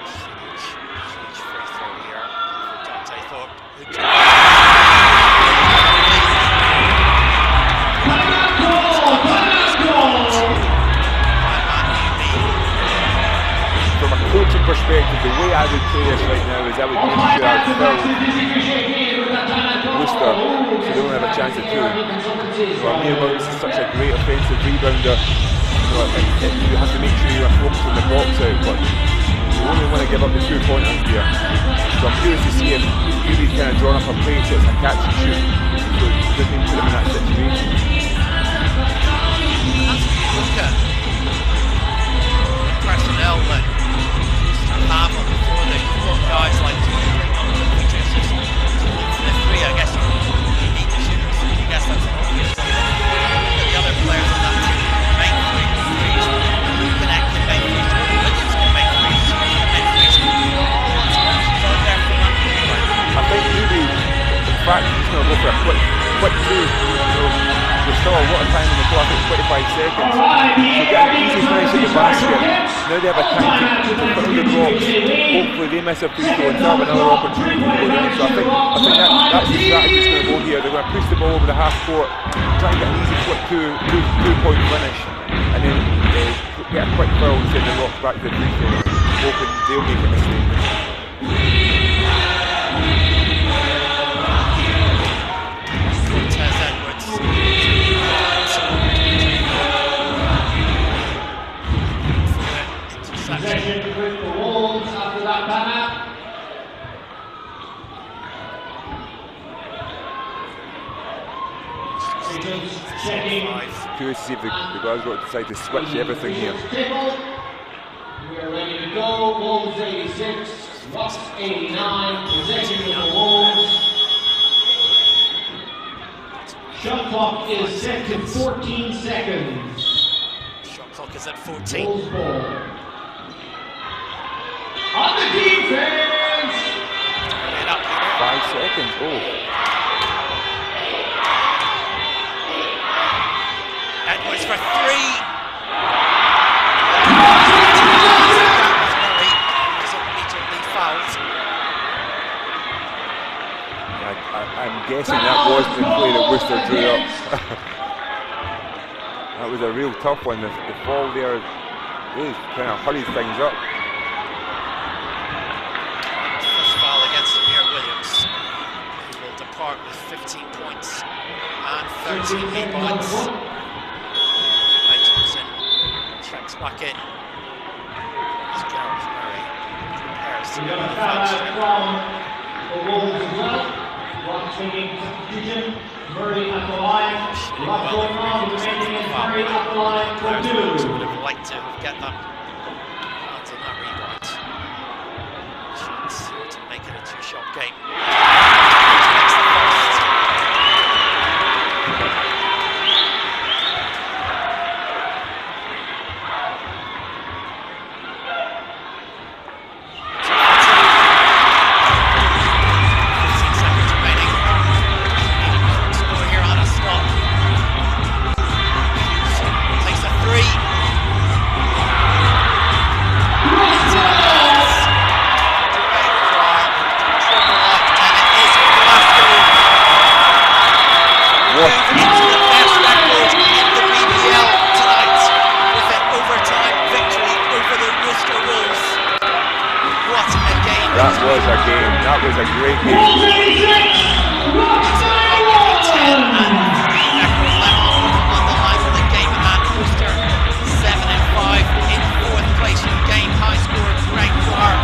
Huge free throw here for Dante Thorpe. From a coaching perspective, the way I would play this right now is I would make sure I fill Worcester so they don't have a chance at two. Amir Williams is such a great offensive rebounder. You have to make sure you are focusing the box out, but you only want to give up the 2-pointers here. So I'm curious to see if Yubi's kind of drawn up a play so it's a catch and shoot. So it doesn't put him in that situation. Look at personnel that have on the floor. They've got guys like the three, I guess you need the shooters. I guess that's obvious. Look at the other players on that team. Make threes. Who can actually make threes? Williams can make threes. Make threes. So there for that. I think maybe the fact he's going to go for a quick two. There's still a lot of time in the clock at 25 seconds. So get an easy finish at the basket. Now they have a time to put on the blocks. Hopefully they miss a free throw and they'll have another opportunity to go down. So I think that's the strategy that's going to go here. They're going to push the ball over the half court, try and get an easy quick two-point finish, and then get a quick foul and send the Rocks back to the free throw, hoping they'll make a mistake. Possession with the Wolves after that timeout. Checking. Curious to see if the Glasgow decide to switch everything here. We are ready to go. Wolves 86, Rocks 89. Possession with the Wolves. Shot clock is set to 14 seconds. Shot clock is at 14. Wolves ball. On the defense! 5 seconds, Edwards for three! Immediately fouled. I'm guessing that wasn't the play that Worcester drew up. That was a real tough one. The fall there really kind of hurried things up. With 15 points and 13 rebounds. Hutchinson checks back in. As Gareth Murray prepares to go to the foul. The Wolves as well. Rock taking substitution. Murray at the line. Rock going on. Defending and Murray at the line for two. Would have liked to get that hands on that rebound. Chance to make it a two-shot game. Into the best record in the BBL tonight with an overtime victory over the Worcester Wolves. What a game! That was a game. That was a great game. On the line for the game, and Worcester 7-5 in fourth place. You game high scorer Greg Carr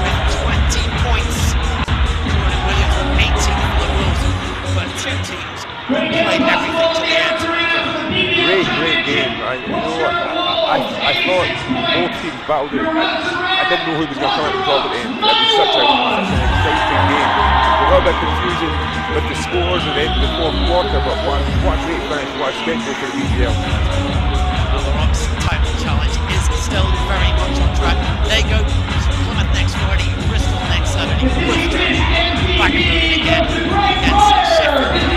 with 20 points. Jordan Williams with 18 for the Wolves, but two teams played everything to the end. Great game. I thought both teams battled it. I didn't know who was going to come out on top at the end. It was such an exciting game. A little bit of confusion with the scores at the end of the fourth quarter, but what a great finish, what a spectacle for the BBL. Well, the Rocks title challenge is still very much on track. They go to Plymouth next Friday, Bristol next Saturday, Worcester back again against Sheffield.